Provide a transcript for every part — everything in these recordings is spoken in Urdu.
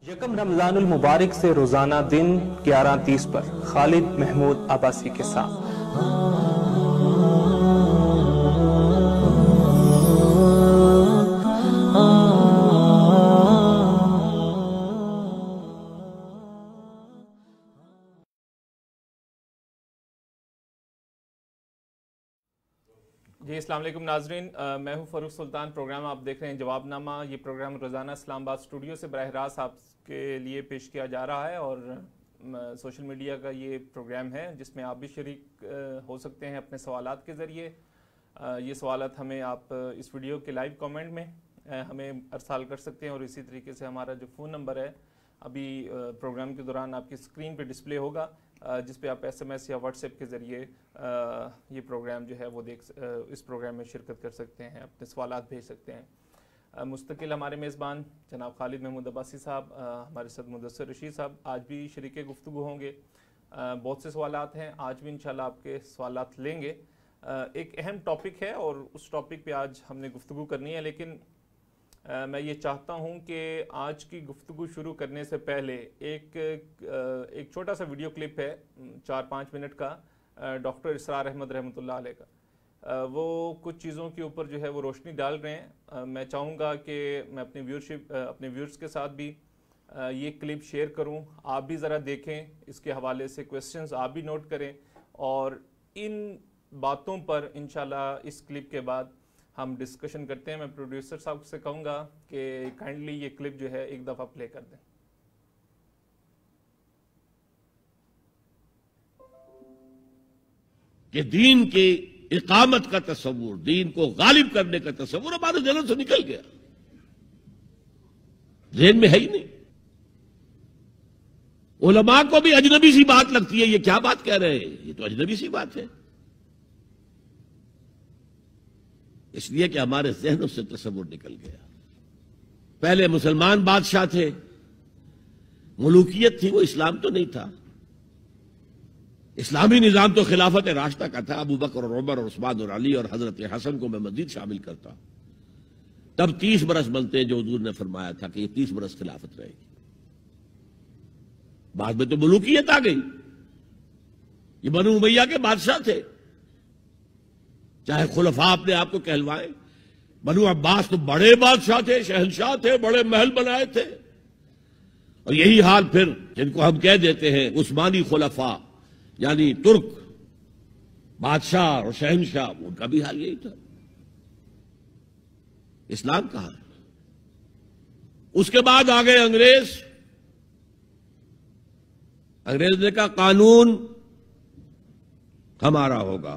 یکم رمضان المبارک سے روزانہ دن 11:30 پر خالد محمود عباسی کے ساتھ جی السلام علیکم ناظرین، میں ہوں فاروق سلطان۔ پروگرام آپ دیکھ رہے ہیں جواب نامہ۔ یہ پروگرام روزانہ اسلام آباد اسٹوڈیو سے براہ راست آپ کے لیے پیش کیا جا رہا ہے، اور سوشل میڈیا کا یہ پروگرام ہے جس میں آپ بھی شریک ہو سکتے ہیں اپنے سوالات کے ذریعے۔ یہ سوالات ہمیں آپ اس ویڈیو کے لائیو کامنٹ میں ہمیں ارسال کر سکتے ہیں، اور اسی طریقے سے ہمارا جو فون نمبر ہے ابھی پروگرام کے دوران آپ کی اسکرین پہ ڈسپلے ہوگا، جس پہ آپ SMS یا واٹس ایپ کے ذریعے یہ پروگرام جو ہے وہ اس پروگرام میں شرکت کر سکتے ہیں، اپنے سوالات بھیج سکتے ہیں۔ مستقل ہمارے میزبان جناب خالد محمود عباسی صاحب، ہمارے ساتھ مدثر رشید صاحب آج بھی شریک گفتگو ہوں گے۔ بہت سے سوالات ہیں، آج بھی انشاءاللہ آپ کے سوالات لیں گے۔ ایک اہم ٹاپک ہے اور اس ٹاپک پہ آج ہم نے گفتگو کرنی ہے، لیکن میں یہ چاہتا ہوں کہ آج کی گفتگو شروع کرنے سے پہلے ایک چھوٹا سا ویڈیو کلپ ہے 4-5 منٹ کا، ڈاکٹر اسرار احمد رحمۃ اللہ علیہ کا۔ وہ کچھ چیزوں کے اوپر جو ہے وہ روشنی ڈال رہے ہیں۔ میں چاہوں گا کہ میں اپنے ویورز کے ساتھ بھی یہ کلپ شیئر کروں، آپ بھی ذرا دیکھیں، اس کے حوالے سے کویسچنز آپ بھی نوٹ کریں، اور ان باتوں پر انشاءاللہ اس کلپ کے بعد ہم ڈسکشن کرتے ہیں۔ میں پروڈیوسر صاحب سے کہوں گا کہ کائنڈلی یہ کلپ جو ہے ایک دفعہ پلے کر دیں۔ کہ دین کی اقامت کا تصور، دین کو غالب کرنے کا تصور ہمارے ذہن سے نکل گیا، ذہن میں ہے ہی نہیں۔ علماء کو بھی اجنبی سی بات لگتی ہے، یہ کیا بات کہہ رہے ہیں، یہ تو اجنبی سی بات ہے، اس لیے کہ ہمارے ذہنوں سے تصور نکل گیا۔ پہلے مسلمان بادشاہ تھے، ملوکیت تھی، وہ اسلام تو نہیں تھا۔ اسلامی نظام تو خلافت راشدہ کا تھا، ابو بکر اور عمر اور عثمان اور علی اور حضرت حسن کو میں مزید شامل کرتا ہوں۔ تب 30 برس بنتے ہیں جو حضور نے فرمایا تھا کہ یہ 30 برس خلافت رہے گی۔ بعد میں تو ملوکیت آ گئی، یہ بنو امیہ کے بادشاہ تھے، چاہے خلفاء اپنے آپ کو کہلوائیں۔ بنو عباس تو بڑے بادشاہ تھے، شہنشاہ تھے، بڑے محل بنائے تھے، اور یہی حال پھر جن کو ہم کہہ دیتے ہیں عثمانی خلفاء، یعنی ترک بادشاہ اور شہنشاہ، ان کا بھی حال یہی تھا۔ اسلام کہاں ہے؟ اس کے بعد آ گئے انگریز نے کہا قانون ہمارا ہوگا،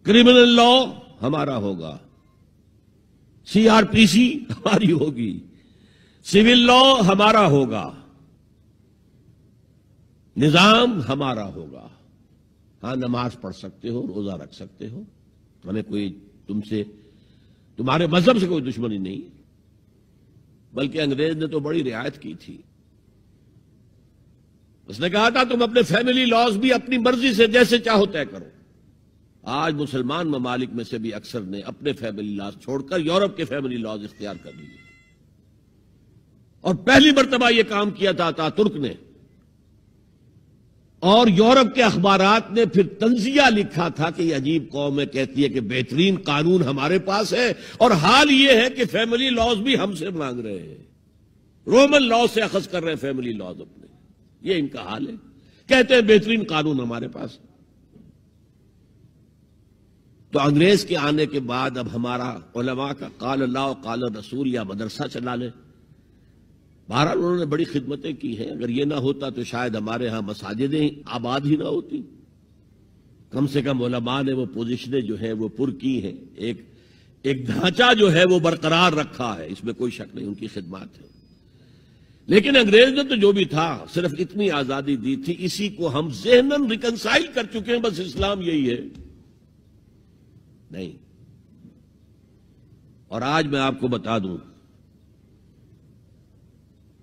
کرمنل لا ہمارا ہوگا، CRPC ہماری ہوگی، سول لا ہمارا ہوگا، نظام ہمارا ہوگا۔ ہاں نماز پڑھ سکتے ہو، روزہ رکھ سکتے ہو، ہمیں کوئی تمہارے مذہب سے کوئی دشمنی نہیں، بلکہ انگریز نے تو بڑی رعایت کی تھی۔ اس نے کہا تھا تم اپنے فیملی لاز بھی اپنی مرضی سے جیسے چاہو طے کرو۔ آج مسلمان ممالک میں سے بھی اکثر نے اپنے فیملی لاز چھوڑ کر یورپ کے فیملی لاز اختیار کر لیے، اور پہلی مرتبہ یہ کام کیا تھا ترک نے، اور یورپ کے اخبارات نے پھر تنزیہ لکھا تھا کہ یہ عجیب قوم ہے، کہتی ہے کہ بہترین قانون ہمارے پاس ہے، اور حال یہ ہے کہ فیملی لاز بھی ہم سے مانگ رہے ہیں، رومن لاز سے اخذ کر رہے ہیں فیملی لاز اپنے، یہ ان کا حال ہے، کہتے ہیں بہترین قانون ہمارے پاس ہے۔ تو انگریز کے آنے کے بعد اب ہمارا علماء کا قال اللہ و قال رسول یا مدرسہ چلا لے۔ بہرحال انہوں نے بڑی خدمتیں کی ہیں، اگر یہ نہ ہوتا تو شاید ہمارے ہاں مساجدیں آباد ہی نہ ہوتی۔ کم سے کم علماء نے وہ پوزیشنیں جو ہیں وہ پر کی ہیں، ایک ڈھانچہ جو ہے وہ برقرار رکھا ہے، اس میں کوئی شک نہیں، ان کی خدمات ہے۔ لیکن انگریز نے تو جو بھی تھا صرف اتنی آزادی دی تھی، اسی کو ہم ذہناً ریکنسائل کر چکے ہیں، بس اسلام یہی ہے نہیں۔ اور آج میں آپ کو بتا دوں،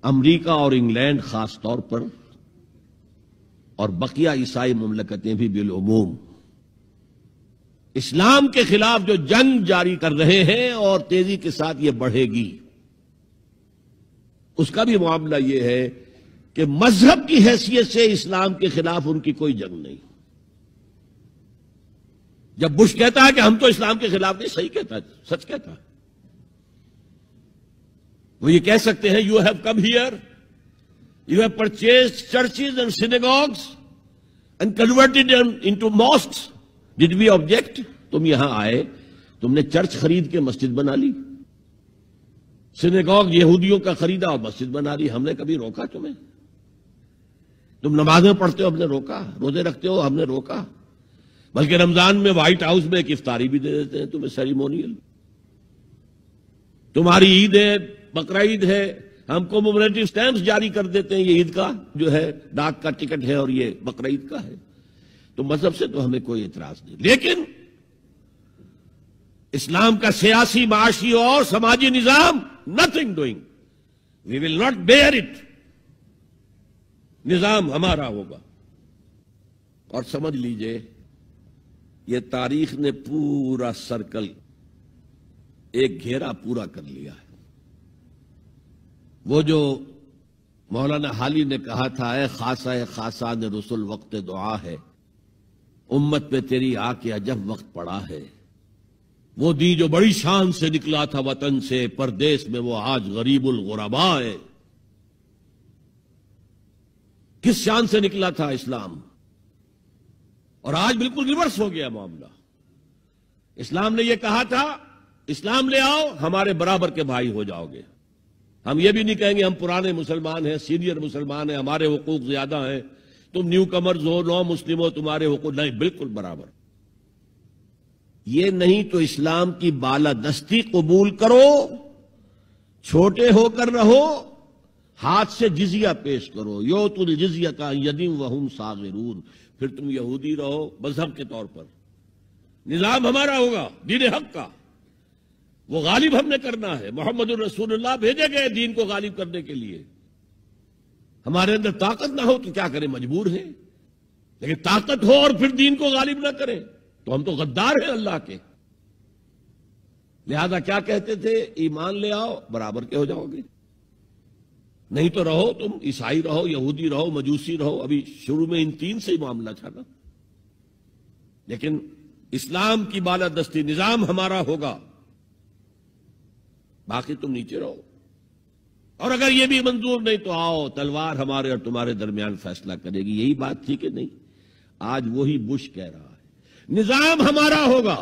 امریکہ اور انگلینڈ خاص طور پر، اور بقیہ عیسائی مملکتیں بھی بالعموم، اسلام کے خلاف جو جنگ جاری کر رہے ہیں، اور تیزی کے ساتھ یہ بڑھے گی۔ اس کا بھی معاملہ یہ ہے کہ مذہب کی حیثیت سے اسلام کے خلاف ان کی کوئی جنگ نہیں. جب بش کہتا ہے کہ ہم تو اسلام کے خلاف نہیں، صحیح کہتا ہے، سچ کہتا ہے. وہ یہ کہہ سکتے ہیں you have come here, you have purchased churches and synagogues and converted into mosques. Did we object? تم یہاں آئے، تم نے چرچ خرید کے مسجد بنا لی، سینیگوگ یہودیوں کا خریدا اور مسجد بنا لی. ہم نے کبھی روکا تمہیں؟ تم نمازیں پڑھتے ہو، ہم نے روکا؟ روزے رکھتے ہو، ہم نے روکا؟ بلکہ رمضان میں وائٹ ہاؤس میں ایک افطاری بھی دے دیتے ہیں تمہیں، سیریمونیل. تمہاری عید ہے، بقرعید ہے، ہم کو کومیموریٹو سٹیمپس جاری کر دیتے ہیں، یہ عید کا جو ہے ڈاک کا ٹکٹ ہے اور یہ بقرعید کا ہے. تو مذہب سے تو ہمیں کوئی اعتراض نہیں، لیکن اسلام کا سیاسی، معاشی اور سماجی نظام nothing doing. We will not bear it. نظام ہمارا ہوگا. اور سمجھ لیجئے یہ تاریخ نے پورا سرکل، ایک گھیرا پورا کر لیا ہے. وہ جو مولانا حالی نے کہا تھا، اے خاصہ خاصان رسول وقت دعا ہے، امت پہ تیری آ کے عجب وقت پڑا ہے. وہ دی جو بڑی شان سے نکلا تھا وطن سے، پردیس میں وہ آج غریب الغرباء ہے. کس شان سے نکلا تھا اسلام، اور آج بالکل ریورس ہو گیا معاملہ. اسلام نے یہ کہا تھا اسلام لے آؤ، ہمارے برابر کے بھائی ہو جاؤ گے. ہم یہ بھی نہیں کہیں گے ہم پرانے مسلمان ہیں، سینئر مسلمان ہیں، ہمارے حقوق زیادہ ہیں، تم نیو کمرز ہو، نو مسلم ہو، تمہارے حقوق نہیں، بالکل برابر. یہ نہیں تو اسلام کی بالادستی قبول کرو، چھوٹے ہو کر رہو، ہاتھ سے جزیہ پیش کرو. یوت الجزیۃ عن ید وہم صاغرون. پھر تم یہودی رہو مذہب کے طور پر، نظام ہمارا ہوگا دین حق کا، وہ غالب ہم نے کرنا ہے. محمد الرسول اللہ بھیجے گئے دین کو غالب کرنے کے لیے. ہمارے اندر طاقت نہ ہو تو کیا کریں، مجبور ہیں. لیکن طاقت ہو اور پھر دین کو غالب نہ کریں تو ہم تو غدار ہیں اللہ کے. لہذا کیا کہتے تھے، ایمان لے آؤ برابر کے ہو جاؤ گے، نہیں تو رہو تم عیسائی رہو، یہودی رہو، مجوسی رہو. ابھی شروع میں ان تین سے ہی معاملہ تھا نا. لیکن اسلام کی بالادستی، نظام ہمارا ہوگا، باقی تم نیچے رہو. اور اگر یہ بھی منظور نہیں تو آؤ، تلوار ہمارے اور تمہارے درمیان فیصلہ کرے گی. یہی بات تھی کہ نہیں؟ آج وہی بش کہہ رہا ہے نظام ہمارا ہوگا،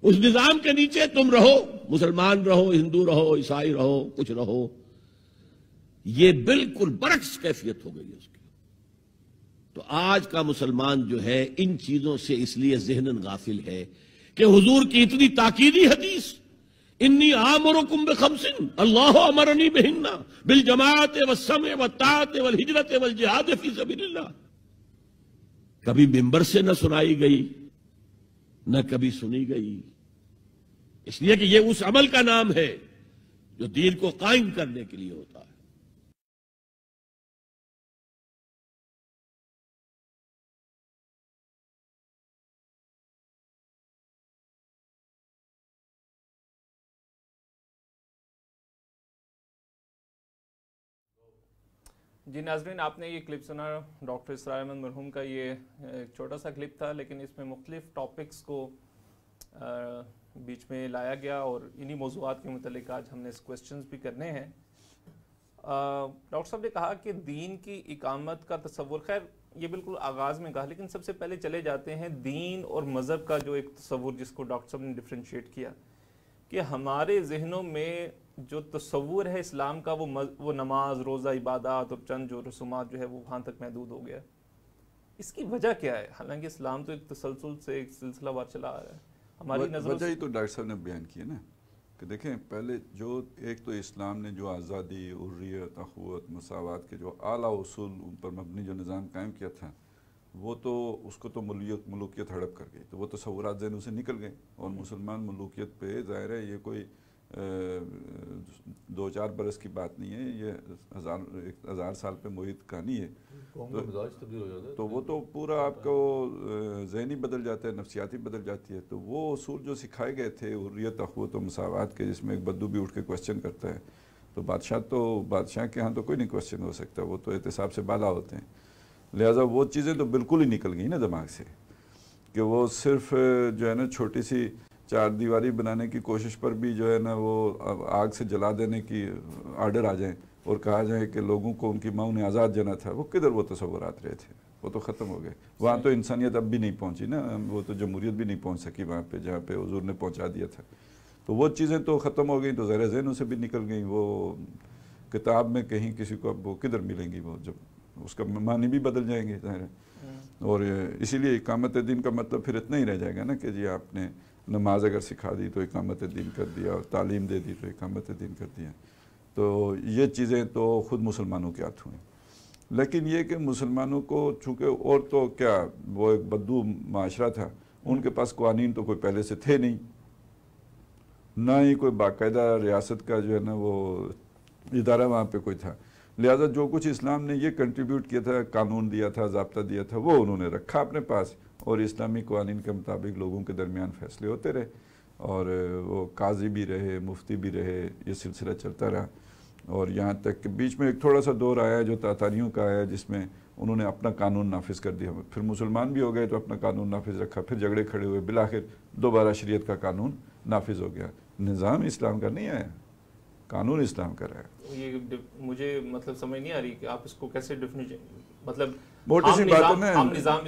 اس نظام کے نیچے تم رہو، مسلمان رہو، ہندو رہو، عیسائی رہو، کچھ رہو. یہ بالکل برعکس کیفیت ہو گئی اس کی. تو آج کا مسلمان جو ہے ان چیزوں سے اس لیے ذہناً غافل ہے کہ حضور کی اتنی تاکیدی حدیث، انی آمرکم بخمس اللہ امرنی بہن بالجماعت والسمع والطاعت والہجرت والجہاد فی سبیل اللہ، کبھی ممبر سے نہ سنائی گئی، نہ کبھی سنی گئی. اس لیے کہ یہ اس عمل کا نام ہے جو دین کو قائم کرنے کے لیے ہوتا ہے. جی ناظرین، آپ نے یہ کلپ سنا ڈاکٹر اسرار احمد مرحوم کا. یہ ایک چھوٹا سا کلپ تھا، لیکن اس میں مختلف ٹاپکس کو بیچ میں لایا گیا اور انہی موضوعات کے متعلق آج ہم نے کوسچنز بھی کرنے ہیں. ڈاکٹر صاحب نے کہا کہ دین کی اقامت کا تصور، خیر یہ بالکل آغاز میں کہا، لیکن سب سے پہلے چلے جاتے ہیں دین اور مذہب کا جو ایک تصور جس کو ڈاکٹر صاحب نے ڈفرینشیٹ کیا کہ ہمارے ذہنوں میں جو تصور ہے اسلام کا وہ نماز، روزہ، عبادات اور چند جو رسومات جو ہے وہ وہاں تک محدود ہو گیا. اس کی وجہ کیا ہے؟ حالانکہ اسلام تو ایک تسلسل سے ایک سلسلہ وار چلا آ رہا ہے. ہماری نظر وجہ ہی تو ڈاکٹر صاحب نے بیان کی ہے نا کہ دیکھیں پہلے جو ایک تو اسلام نے جو آزادی، حریت، اخوت، مساوات کے جو اعلیٰ اصول پر مبنی جو نظام قائم کیا تھا، وہ تو اس کو تو ملوکیت ہڑپ کر گئی، تو وہ تصورات ذہنوں سے نکل گئے. اور مسلمان ملوکیت پہ ظاہر ہے یہ کوئی 2-4 برس کی بات نہیں ہے، یہ 1000 سال پہ محیط کہانی ہے. تو وہ تو پورا آپ کو ذہنی بدل جاتا ہے، نفسیاتی بدل جاتی ہے. تو وہ اصول جو سکھائے گئے تھے حریت، اخوت و مساوات کے، جس میں ایک بدو بھی اٹھ کے کوسچن کرتا ہے تو بادشاہ کے ہاں تو کوئی نہیں کوشچن ہو سکتا، وہ تو احتساب سے بالا ہوتے ہیں، لہٰذا وہ چیزیں تو بالکل ہی نکل گئی نا دماغ سے، کہ وہ صرف جو ہے نا چھوٹی سی چار دیواری بنانے کی کوشش پر بھی جو ہے نا وہ آگ سے جلا دینے کی آرڈر آ جائیں اور کہا جائے کہ لوگوں کو ان کی ماں نے آزاد جانا تھا، وہ کدھر وہ تصورات رہے تھے، وہ تو ختم ہو گئے. وہاں تو انسانیت اب بھی نہیں پہنچی نا، وہ تو جمہوریت بھی نہیں پہنچ سکی وہاں پہ جہاں پہ حضور نے پہنچا دیا تھا. تو وہ چیزیں تو ختم ہو گئیں، تو ذہن ذہنوں سے بھی نکل گئیں. وہ کتاب میں کہیں کسی کو اب وہ کدھر ملیں گی، وہ جب اس کا معنی بھی بدل جائیں گے ظاہر ہے. اور اسی لیے اقامت دین کا مطلب پھر اتنا ہی رہ جائے گا نا کہ جی آپ نے نماز اگر سکھا دی تو اقامت دین کر دیا، اور تعلیم دے دی تو اقامت دین کر دیا. تو یہ چیزیں تو خود مسلمانوں کے ہاتھ ہوئیں. لیکن یہ کہ مسلمانوں کو چونکہ اور تو کیا وہ ایک بدو معاشرہ تھا، ان کے پاس قوانین تو کوئی پہلے سے تھے نہیں، نہ ہی کوئی باقاعدہ ریاست کا جو ہے نا وہ ادارہ وہاں پہ کوئی تھا. لہٰذا جو کچھ اسلام نے یہ کنٹریبیوٹ کیا تھا، قانون دیا تھا، ضابطہ دیا تھا، وہ انہوں نے رکھا اپنے پاس، اور اسلامی قوانین کے مطابق لوگوں کے درمیان فیصلے ہوتے رہے، اور وہ قاضی بھی رہے، مفتی بھی رہے، یہ سلسلہ چلتا رہا. اور یہاں تک کہ بیچ میں ایک تھوڑا سا دور آیا جو تاتاریوں کا آیا، جس میں انہوں نے اپنا قانون نافذ کر دیا. پھر مسلمان بھی ہو گئے تو اپنا قانون نافذ رکھا، پھر جھگڑے کھڑے ہوئے، بالآخر دوبارہ شریعت کا قانون نافذ ہو گیا. نظام اسلام کا نہیں آیا، قانون اسلام کا رہا. یہ مجھے مطلب سمجھ نہیں آ رہی کہ آپ اس کو کیسے ڈیفینیشن، مطلب موٹی سی بات ہے نا،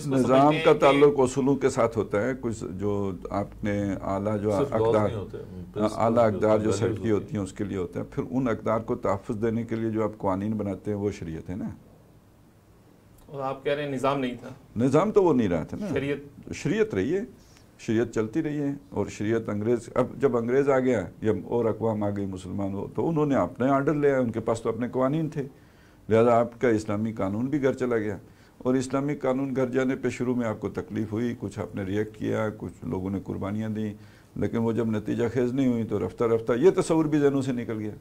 نظام کا تعلق کہ اصولوں کے ساتھ ہوتا ہے. کچھ جو آپ نے اعلیٰ جو اقدار جو سیٹ کی ہوتی ہیں اس کے لیے ہوتا ہے. پھر ان اقدار کو تحفظ دینے کے لیے جو آپ قوانین بناتے ہیں وہ شریعت ہے نا. اور آپ کہہ رہے ہیں نظام نہیں تھا، نظام تو وہ نہیں رہا تھا نا، شریعت رہی ہے، شریعت چلتی رہی ہے. اور شریعت انگریز، اب جب انگریز آ گیا یا اور اقوام آ گئی مسلمان ہو، تو انہوں نے اپنے آرڈر لیا، ان کے پاس تو اپنے قوانین تھے. لہذا آپ کا اسلامی قانون بھی گھر چلا گیا. اور اسلامی قانون گھر جانے پہ شروع میں آپ کو تکلیف ہوئی، کچھ آپ نے ریئیکٹ کیا، کچھ لوگوں نے قربانیاں دیں، لیکن وہ جب نتیجہ خیز نہیں ہوئی تو رفتہ رفتہ یہ تصور بھی ذہنوں سے نکل گیا.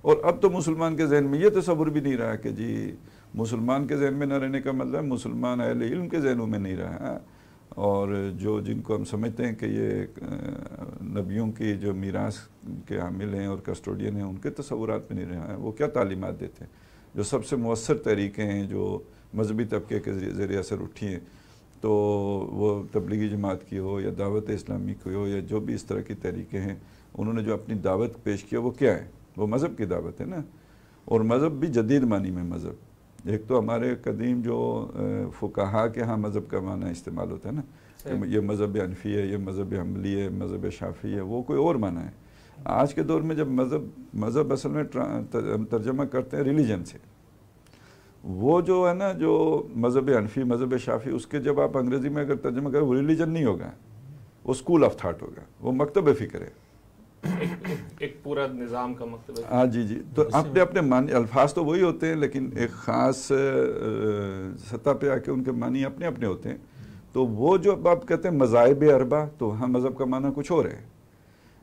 اور اب تو مسلمان کے ذہن میں یہ تصور بھی نہیں رہا کہ جی مسلمان کے ذہن میں نہ رہنے کا مطلب مسلمان اہل علم کے ذہنوں میں نہیں رہا. اور جن کو ہم سمجھتے ہیں کہ یہ نبیوں کی جو میراث کے حامل ہیں اور کسٹوڈین ہیں، ان کے تصورات میں نہیں رہا ہے. وہ کیا تعلیمات دیتے ہیں؟ جو سب سے مؤثر تحریکیں ہیں جو مذہبی طبقے کے زیر اثر اٹھی ہیں، تو وہ تبلیغی جماعت کی ہو یا دعوت اسلامی کی ہو یا جو بھی اس طرح کی تحریکیں ہیں، انہوں نے جو اپنی دعوت پیش کیا وہ کیا ہے؟ وہ مذہب کی دعوت ہے نا. اور مذہب بھی جدید معنی میں مذہب. ایک تو ہمارے قدیم جو فقہا کے ہاں مذہب کا معنی استعمال ہوتا ہے نا، کہ یہ مذہب حنفی ہے، یہ مذہب حنبلی ہے، مذہب شافعی ہے، وہ کوئی اور معنی ہے. آج کے دور میں جب مذہب اصل میں ترجمہ کرتے ہیں ریلیجن سے، وہ جو ہے نا جو مذہب حنفی، مذہب شافعی، اس کے جب آپ انگریزی میں اگر ترجمہ کریں وہ ریلیجن نہیں ہوگا، وہ اسکول آف تھاٹ ہوگا، وہ مکتب فکر ہے، ایک پورا نظام کا مکتب ہے. ہاں جی. تو اپنے اپنے معنی، الفاظ تو وہی ہوتے ہیں لیکن ایک خاص سطح پہ آ کے ان کے معنی اپنے اپنے ہوتے ہیں. تو وہ جو آپ کہتے ہیں مذاہب اربع، تو وہاں مذہب کا معنی کچھ اور ہے.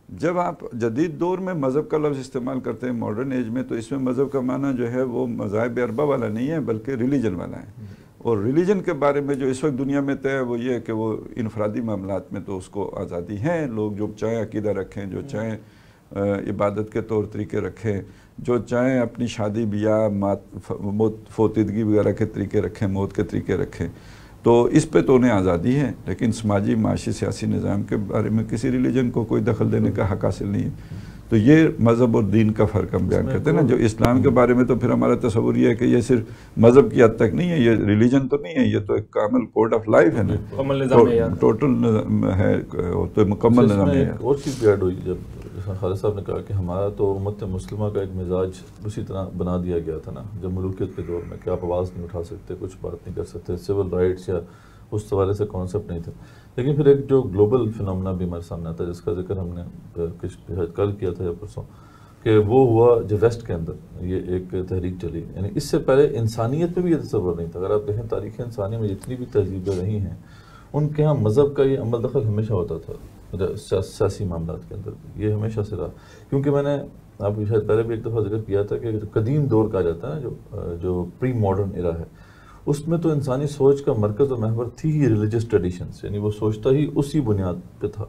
جب آپ جدید دور میں مذہب کا لفظ استعمال کرتے ہیں ماڈرن ایج میں، تو اس میں مذہب کا معنی جو ہے وہ مذاہب اربع والا نہیں ہے بلکہ ریلیجن والا ہے. اور ریلیجن کے بارے میں جو اس وقت دنیا میں طے ہے وہ یہ ہے کہ وہ انفرادی معاملات میں تو اس کو آزادی ہے، لوگ جو چاہیں عقیدہ رکھیں، جو چاہیں عبادت کے طور طریقے رکھیں، جو چاہیں اپنی شادی بیاہ، فوتیدگی وغیرہ کے طریقے رکھیں، موت کے طریقے رکھیں. تو اس پہ تو انہیں آزادی ہے، لیکن سماجی معاشی سیاسی نظام کے بارے میں کسی ریلیجن کو کوئی دخل دینے کا حق حاصل نہیں ہے. تو یہ مذہب اور دین کا فرق ہم بیان کرتے ہیں نا. جو اسلام کے بارے میں تو پھر ہمارا تصور یہ ہے کہ یہ صرف مذہب کی حد تک نہیں ہے، یہ ریلیجن تو نہیں ہے، یہ تو ایک کامل کوڈ آف لائف ہے نا، ٹوٹل ہے، تو مکمل نظام ہے. اور چیز بھی ایڈ ہوئی جب خالد صاحب نے کہا کہ ہمارا تو امت مسلمہ کا ایک مزاج اسی طرح بنا دیا گیا تھا نا جب ملوکیت کے دور میں، کہ آپ آواز نہیں اٹھا سکتے، کچھ بات نہیں کر سکتے، سول رائٹس یا اس حوالے سے کانسیپٹ نہیں تھا. لیکن پھر ایک جو گلوبل فنومنا بھی ہمارے سامنے آتا ہے، جس کا ذکر ہم نے کل کیا تھا یا پرسوں، کہ وہ ہوا جو ویسٹ کے اندر یہ ایک تحریک چلی. یعنی اس سے پہلے انسانیت میں بھی یہ تصور نہیں تھا. اگر آپ دیکھیں تاریخ انسانی میں جتنی بھی تہذیبیں رہی ہیں، ان کے ہاں مذہب کا یہ عمل دخل ہمیشہ ہوتا تھا سیاسی معاملات کے اندر. یہ ہمیشہ سے رہا. کیونکہ میں نے آپ کو شاید پہلے بھی ایک دفعہ ذکر کیا تھا کہ قدیم دور کہا جاتا ہے جو پری ماڈرن ایرا ہے، اس میں تو انسانی سوچ کا مرکز اور محور تھی ہی ریلیجس ٹریڈیشنز، یعنی وہ سوچتا ہی اسی بنیاد پہ تھا.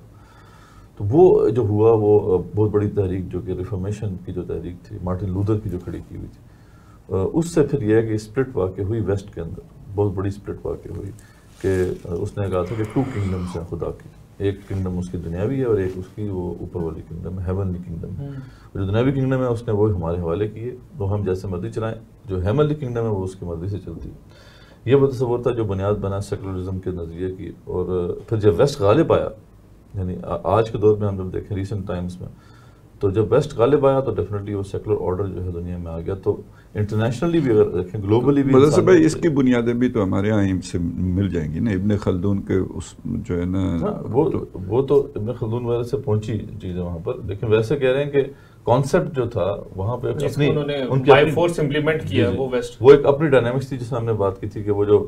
تو وہ جو ہوا وہ بہت بڑی تحریک جو کہ ریفارمیشن کی جو تحریک تھی مارٹن لوتھر کی جو کھڑی کی ہوئی تھی، اس سے پھر یہ ہے کہ اسپلٹ واقع ہوئی ویسٹ کے اندر، بہت بڑی اسپلٹ واقع ہوئی کہ اس نے کہا تھا کہ 2 کنگڈمس ہیں خدا کی، ایک کنگڈم اس کی دنیاوی ہے اور ایک اس کی وہ اوپر والی کنگڈم ہے، ہیونلی کنگڈم ہے۔ جو دنیاوی کنگڈم ہے اس نے وہ ہمارے حوالے کیے، تو ہم جیسے مرضی چلائیں، جو ہیونلی کنگڈم ہے وہ اس کی مرضی سے چلتی ہے۔ یہ وہ تصور تھا جو بنیاد بنا سیکولرزم کے نظریے کی۔ اور پھر جب ویسٹ غالب آیا، یعنی آج کے دور میں ہم جب دیکھیں ریسنٹ ٹائمز میں، تو جب ویسٹ غالب آیا تو ڈیفینیٹلی وہ سیکولر آرڈر جو ہے دنیا میں آ گیا۔ تو انٹرنیشنلی بھی اگر دیکھیں گلوبلی بھی مدرسہ بھائی اس کی بنیادیں بھی تو ہمارے یہاں سے مل جائیں گی نا، ابن خلدون کے اس جو ہے نا وہ تو ابن خلدون وغیرہ سے پہنچی چیزیں وہاں پر، لیکن ویسے کہہ رہے ہیں کہ کانسیپٹ جو تھا وہاں پہ اپنی ان کی بائی فورس امپلیمنٹ کیا وہ ویسٹ، وہ ایک اپنی ڈائنامکس تھی جیسے ہم نے بات کی تھی کہ وہ جو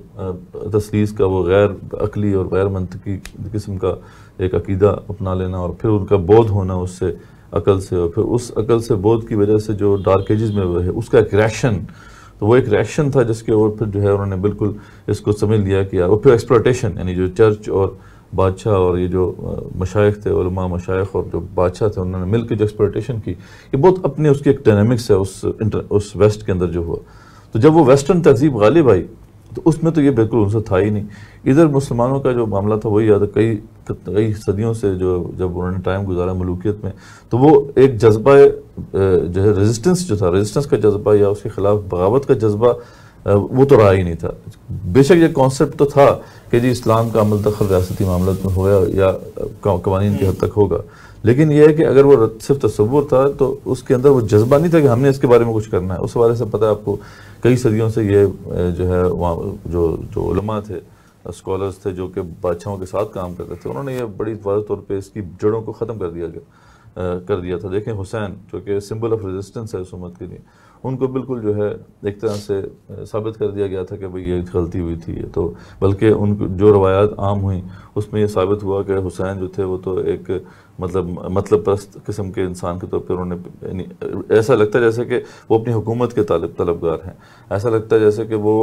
تثلیث کا وہ غیر عقلی اور غیر منطقی قسم کا ایک عقیدہ اپنا لینا اور پھر ان کا بودھ ہونا اس سے عقل سے، اور پھر اس عقل سے بودھ کی وجہ سے جو ڈارک ایجز میں وہ ہے اس کا ایک ریئیکشن، تو وہ ایک ریئیکشن تھا جس کے اوپر پھر جو ہے انہوں نے بالکل اس کو سمجھ لیا کہ اور پھر ایکسپلوٹیشن، یعنی جو چرچ اور بادشاہ اور یہ جو مشائخ تھے، علماء مشائخ اور جو بادشاہ تھے، انہوں نے مل کے جو ایکسپلوٹیشن کی، یہ بہت اپنے اس کی ایک ڈائنامکس ہے اس ویسٹ کے اندر جو ہوا۔ تو جب وہ ویسٹرن تہذیب غالب آئی تو اس میں تو یہ بالکل عنصر تھا ہی نہیں۔ ادھر مسلمانوں کا جو معاملہ تھا وہی یاد ہے، کئی صدیوں سے جب انہوں نے ٹائم گزارا ملوکیت میں، تو وہ ایک جذبہ جو ہے ریزسٹنس جو تھا، ریزسٹنس کا جذبہ یا اس کے خلاف بغاوت کا جذبہ وہ تو رہا ہی نہیں تھا۔ بے شک یہ کانسیپٹ تو تھا کہ جی اسلام کا عمل دخل ریاستی معاملات میں ہوگا یا قوانین کی حد تک ہوگا، لیکن یہ ہے کہ اگر وہ صرف تصور تھا تو اس کے اندر وہ جذبہ نہیں تھا کہ ہم نے اس کے بارے میں کچھ کرنا ہے۔ اس حوالے سے پتہ ہے آپ کو کئی صدیوں سے یہ جو ہے جو علماء تھے، اسکالرز تھے جو کہ بادشاہوں کے ساتھ کام کر رہے تھے، انہوں نے یہ بڑی واضح طور پہ اس کی جڑوں کو ختم کر دیا تھا۔ دیکھیں حسین جو کہ سمبل آف ریزسٹنس ہے اس امت کے لیے، ان کو بالکل جو ہے ایک طرح سے ثابت کر دیا گیا تھا کہ بھئی یہ غلطی ہوئی تھی۔ تو بلکہ ان جو روایات عام ہوئیں اس میں یہ ثابت ہوا کہ حسین جو تھے وہ تو ایک مطلب پرست قسم کے انسان کے طور پر انہوں نے، یعنی ایسا لگتا ہے جیسے کہ وہ اپنی حکومت کے طلبگار ہیں، ایسا لگتا ہے جیسے کہ وہ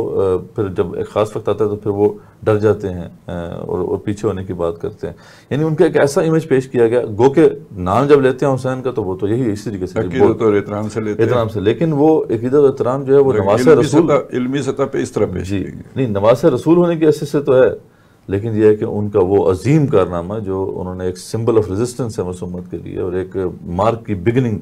پھر جب ایک خاص وقت آتا ہے تو پھر وہ ڈر جاتے ہیں اور پیچھے ہونے کی بات کرتے ہیں۔ یعنی ان کا ایک ایسا امیج پیش کیا گیا، گو کہ نام جب لیتے ہیں حسین کا تو وہ تو یہی اسی طریقے سے احترام سے، لیکن وہ عقیدت و احترام جو ہے وہ نواز رسول علمی سطح پہ اس طرح پیش جی نہیں، نواز رسول ہونے کی حیثیت سے تو ہے، لیکن یہ ہے کہ ان کا وہ عظیم کارنامہ جو انہوں نے ایک سمبل آف ریزسٹنس ہے مسلمت کے لیے اور ایک مارک کی بگننگ،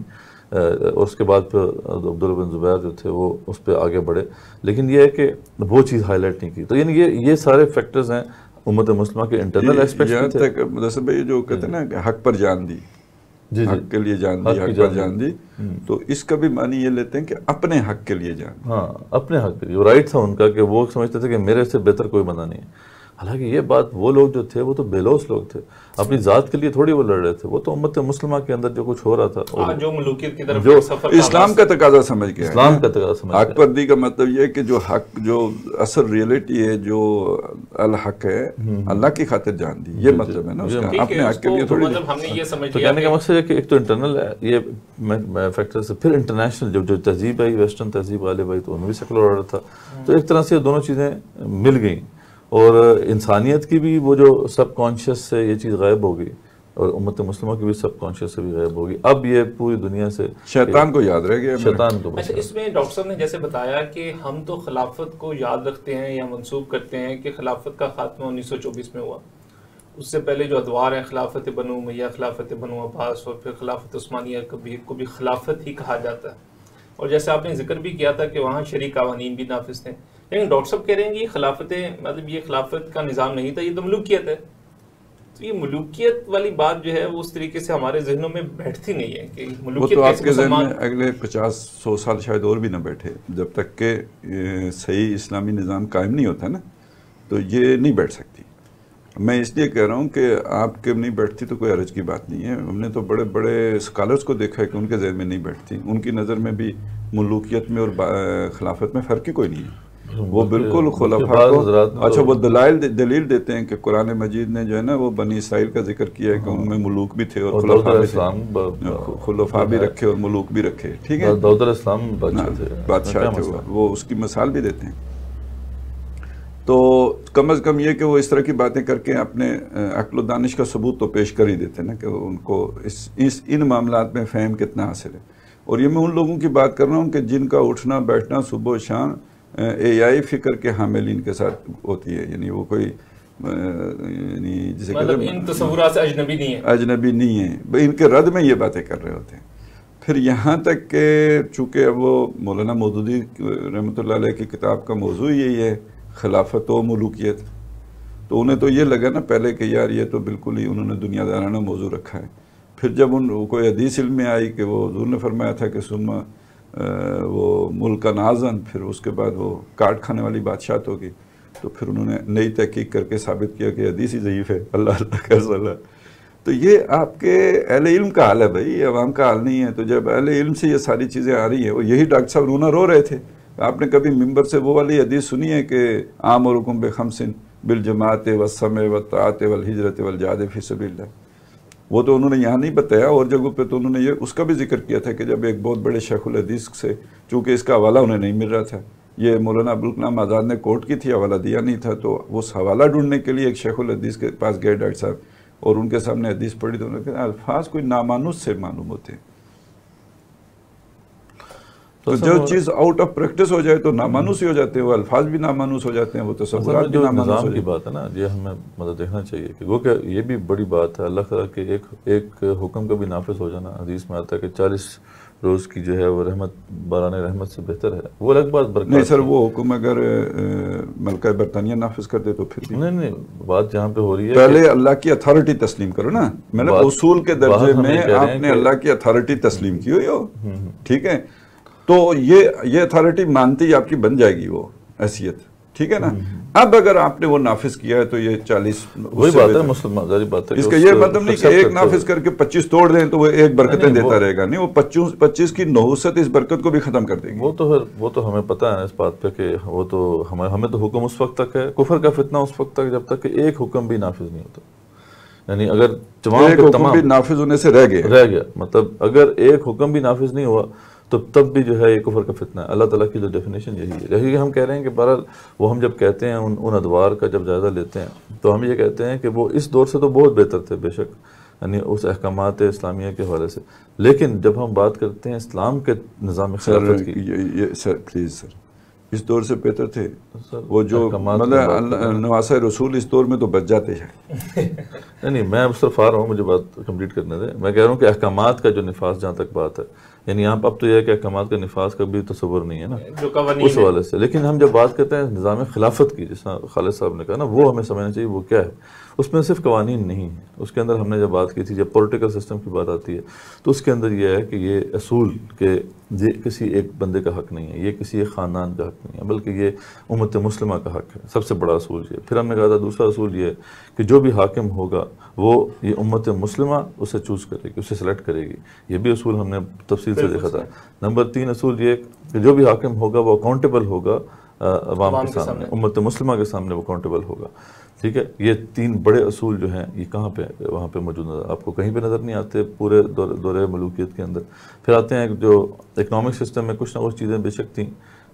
اور اس کے بعد پھر عبداللہ بن زبیر جو تھے وہ اس پہ آگے بڑھے، لیکن یہ ہے کہ وہ چیز ہائی لائٹ نہیں کی۔ تو یعنی یہ سارے فیکٹرز ہیں امت مسلمہ کے انٹرنل ایسپیکٹس تھے۔ مدرسہ بھائی جو کہتے ہیں نا کہ حق پر جان دی، حق کے لیے جان دی، حق پر جان دی، تو اس کا بھی معنی یہ لیتے ہیں کہ اپنے حق کے لیے جان دی۔ ہاں اپنے حق کے لیے، رائٹ تھا ان کا کہ وہ سمجھتے تھے کہ میرے سے بہتر کوئی بندہ نہیں ہے۔ حالانکہ یہ بات وہ لوگ جو تھے وہ تو بے لوث لوگ تھے، اپنی ذات کے لیے تھوڑی وہ لڑ رہے تھے، وہ تو امت مسلمہ کے اندر جو کچھ ہو رہا تھا جو ملوکیت کی طرف اسلام کا تقاضا سمجھ گیا، اسلام کا تقاضا سمجھ گیا۔ حق پردی کا مطلب یہ ہے کہ جو حق، جو اصل ریئلٹی ہے، جو الحق ہے، اللہ کی خاطر جان دی، یہ مطلب ہے نا اس کا، اپنے حق کے لیے تھوڑی۔ مطلب ہم نے یہ سمجھ تو کہنے کا مقصد ہے کہ ایک تو انٹرنل ہے یہ فیکٹر سے، پھر انٹرنیشنل جو تہذیب آئی، ویسٹرن تہذیب غالب آئی تو ان میں بھی سیکولر آرڈر تھا، تو ایک طرح سے یہ دونوں چیزیں مل گئیں اور انسانیت کی بھی وہ جو سب کانشیس سے یہ چیز غائب ہو گئی اور امت مسلمہ کی بھی سب کانشیس سے بھی غائب ہو گئی۔ اب یہ پوری دنیا سے شیطان کو یاد رہ گیا، شیطان کو۔ اچھا، اس میں ڈاکٹر صاحب نے جیسے بتایا کہ ہم تو خلافت کو یاد رکھتے ہیں یا منسوب کرتے ہیں کہ خلافت کا خاتمہ 1924 میں ہوا، اس سے پہلے جو ادوار ہیں خلافت بنو امیہ، خلافت بنو عباس اور پھر خلافت عثمانیہ کو بھی خلافت ہی کہا جاتا ہے، اور جیسے آپ نے ذکر بھی کیا تھا کہ وہاں شرعی قوانین بھی نافذ تھے، لیکن ڈاکٹر صاحب کہہ رہے ہیں کہ یہ خلافتیں، مطلب یہ خلافت کا نظام نہیں تھا، یہ تو ملوکیت ہے۔ تو یہ ملوکیت والی بات جو ہے وہ اس طریقے سے ہمارے ذہنوں میں بیٹھتی نہیں ہے کہ ملوکیت، وہ تو آپ کے ذہن میں اگلے 50-100 سال شاید اور بھی نہ بیٹھے، جب تک کہ صحیح اسلامی نظام قائم نہیں ہوتا نا تو یہ نہیں بیٹھ سکتی۔ میں اس لیے کہہ رہا ہوں کہ آپ کے نہیں بیٹھتی تو کوئی حرج کی بات نہیں ہے، ہم نے تو بڑے بڑے اسکالرس کو دیکھا ہے کہ ان کے ذہن میں نہیں بیٹھتی، ان کی نظر میں بھی ملوکیت میں اور خلافت میں فرق ہی کوئی نہیں ہے، وہ بالکل خلفاء کو، اچھا وہ دلیل دیتے ہیں کہ قرآن مجید نے جو ہے نا وہ بنی اسرائیل کا ذکر کیا ہے کہ ان میں ملوک بھی تھے اور خلفاء بھی رکھے اور ملوک بھی رکھے، ٹھیک ہے، داؤد علیہ السلام بادشاہ تھے، وہ اس کی مثال بھی دیتے ہیں۔ تو کم از کم یہ کہ وہ اس طرح کی باتیں کر کے اپنے عقل و دانش کا ثبوت تو پیش کر ہی دیتے نا کہ ان کو ان معاملات میں فہم کتنا حاصل ہے. اور یہ میں ان لوگوں کی بات کر رہا ہوں کہ جن کا اٹھنا بیٹھنا صبح و شام اے آئی فکر کے حاملین کے ساتھ ہوتی ہے. یعنی وہ کوئی یعنی جسے مطلب ان تصورات سے اجنبی نہیں ہے، اجنبی نہیں ہے، ان کے رد میں یہ باتیں کر رہے ہوتے ہیں. پھر یہاں تک کہ چونکہ اب وہ مولانا مودودی رحمۃ اللہ علیہ کی کتاب کا موضوع یہی ہے خلافت و ملوکیت، تو انہیں تو یہ لگا نا پہلے کہ یار یہ تو بالکل ہی انہوں نے دنیا دارانہ موضوع رکھا ہے. پھر جب ان کوئی حدیث علم میں آئی کہ وہ حضور نے فرمایا تھا کہ ثم وہ ملک نازن، پھر اس کے بعد وہ کاٹ کھانے والی بادشاہت ہوگی، تو پھر انہوں نے نئی تحقیق کر کے ثابت کیا کہ حدیث ہی ضعیف ہے، اللہ اللہ کا صلاح. تو یہ آپ کے اہل علم کا حال ہے بھائی، یہ عوام کا حال نہیں ہے. تو جب اہل علم سے یہ ساری چیزیں آ رہی ہیں، اور یہی ڈاکٹر صاحب رونا رو رہے تھے. آپ نے کبھی ممبر سے وہ والی حدیث سنی ہے کہ آمرکم بخمس بالجماعت والسمع والطاعت والہجرت والجہاد فی سبیل اللہ؟ وہ تو انہوں نے یہاں نہیں بتایا، اور جگہوں پہ تو انہوں نے یہ اس کا بھی ذکر کیا تھا کہ جب ایک بہت بڑے شیخ الحدیث سے، چونکہ اس کا حوالہ انہیں نہیں مل رہا تھا، یہ مولانا ابوالکلام آزاد نے کورٹ کی تھی، حوالہ دیا نہیں تھا، تو اس حوالہ ڈھونڈنے کے لیے ایک شیخ الحدیث کے پاس گئے ڈاکٹر صاحب، اور ان کے سامنے حدیث پڑھی تو انہوں نے کہا الفاظ کوئی نامانوس سے معلوم ہوتے ہیں. تو جو چیز آؤٹ آف پریکٹس ہو جائے تو نامانوس ہی ہو جاتے ہیں، وہ الفاظ بھی نامانوس ہو جاتے ہیں، وہ تصورات بھی نامانوس ہو جاتے ہیں. نظام کی بات ہے نا، یہ ہمیں مطلب دیکھنا چاہیے کہ وہ کہ یہ بھی بڑی بات ہے اللہ تعالیٰ کے ایک حکم کا بھی نافذ ہو جانا. حدیث میں آتا ہے کہ 40 روز کی جو ہے وہ رحمت باران رحمت سے بہتر ہے. وہ الگ بات برکات نہیں سر، وہ حکم اگر ملکہ برطانیہ نافذ کر دے تو پھر بھی نہیں بات جہاں پہ ہو رہی ہے پہلے اللہ کی اتھارٹی تسلیم کرو نا. میں نے اصول کے درجے میں آپ نے اللہ کی اتھارٹی تسلیم کی ہوئی ہو، ٹھیک ہے، تو یہ اتھارٹی مانتی آپ کی بن جائے گی وہ حیثیت، ٹھیک ہے نا. اب اگر آپ نے وہ نافذ کیا ہے تو یہ 40 وہی بات ہے مسلمان ظاہری بات ہے. اس کا یہ مطلب نہیں کہ ایک نافذ کر کے 25 توڑ دیں تو وہ ایک برکتیں دیتا رہے گا، نہیں، وہ 25 کی نحوست اس برکت کو بھی ختم کر دے گی. وہ تو ہمیں پتہ ہے اس بات پہ کہ وہ تو ہمیں تو حکم اس وقت تک ہے، کفر کا فتنہ اس وقت تک جب تک کہ ایک حکم بھی نافذ نہیں ہوتا. یعنی اگر ایک حکم بھی نافذ ہونے سے رہ گیا مطلب اگر ایک حکم بھی نافذ نہیں ہوا تو تب بھی جو ہے یہ کفر کا فتنہ ہے. اللہ تعالیٰ کی جو ڈیفینیشن یہی ہے. یہی ہم کہہ رہے ہیں کہ بہرحال وہ ہم جب کہتے ہیں ان ادوار کا جب جائزہ لیتے ہیں تو ہم یہ کہتے ہیں کہ وہ اس دور سے تو بہت بہتر تھے بے شک، یعنی اس احکامات اسلامیہ کے حوالے سے، لیکن جب ہم بات کرتے ہیں اسلام کے نظام خلافت کی. سر پلیز سر، اس دور سے بہتر تھے وہ جو مطلب نواسہ رسول اس دور میں تو بچ جاتے ہیں. نہیں میں اس طرف آ رہا ہوں، مجھے بات کمپلیٹ کرنے دیں. میں کہہ رہا ہوں کہ احکامات کا جو نفاذ جہاں تک بات ہے، یعنی اب تو یہ ہے کہ احکامات کا نفاذ کا بھی تصور نہیں ہے نا اس حوالے سے. لیکن ہم جب بات کرتے ہیں نظام خلافت کی، جس طرح خالد صاحب نے کہا نا، وہ ہمیں سمجھنا چاہیے وہ کیا ہے. اس میں صرف قوانین نہیں ہیں، اس کے اندر ہم نے جب بات کی تھی، جب پولیٹیکل سسٹم کی بات آتی ہے تو اس کے اندر یہ ہے کہ یہ اصول کہ یہ کسی ایک بندے کا حق نہیں ہے، یہ کسی ایک خاندان کا حق نہیں ہے، بلکہ یہ امت مسلمہ کا حق ہے. سب سے بڑا اصول یہ. پھر ہم نے کہا تھا دوسرا اصول یہ ہے کہ جو بھی حاکم ہوگا وہ یہ امت مسلمہ اسے چوز کرے گی، اسے سلیکٹ کرے گی. یہ بھی اصول ہم نے تفصیل سے دیکھا تھا. نمبر 3 اصول یہ کہ جو بھی حاکم ہوگا وہ اکاؤنٹیبل ہوگا عوام کے سامنے، امت مسلمہ کے سامنے وہ اکاؤنٹیبل ہوگا. ٹھیک ہے، یہ 3 بڑے اصول جو ہیں یہ کہاں پہ وہاں پہ موجود نظر آپ کو کہیں پہ نظر نہیں آتے پورے دورے ملوکیت کے اندر. پھر آتے ہیں جو اکنامک سسٹم میں کچھ نہ کچھ چیزیں بے شک تھیں،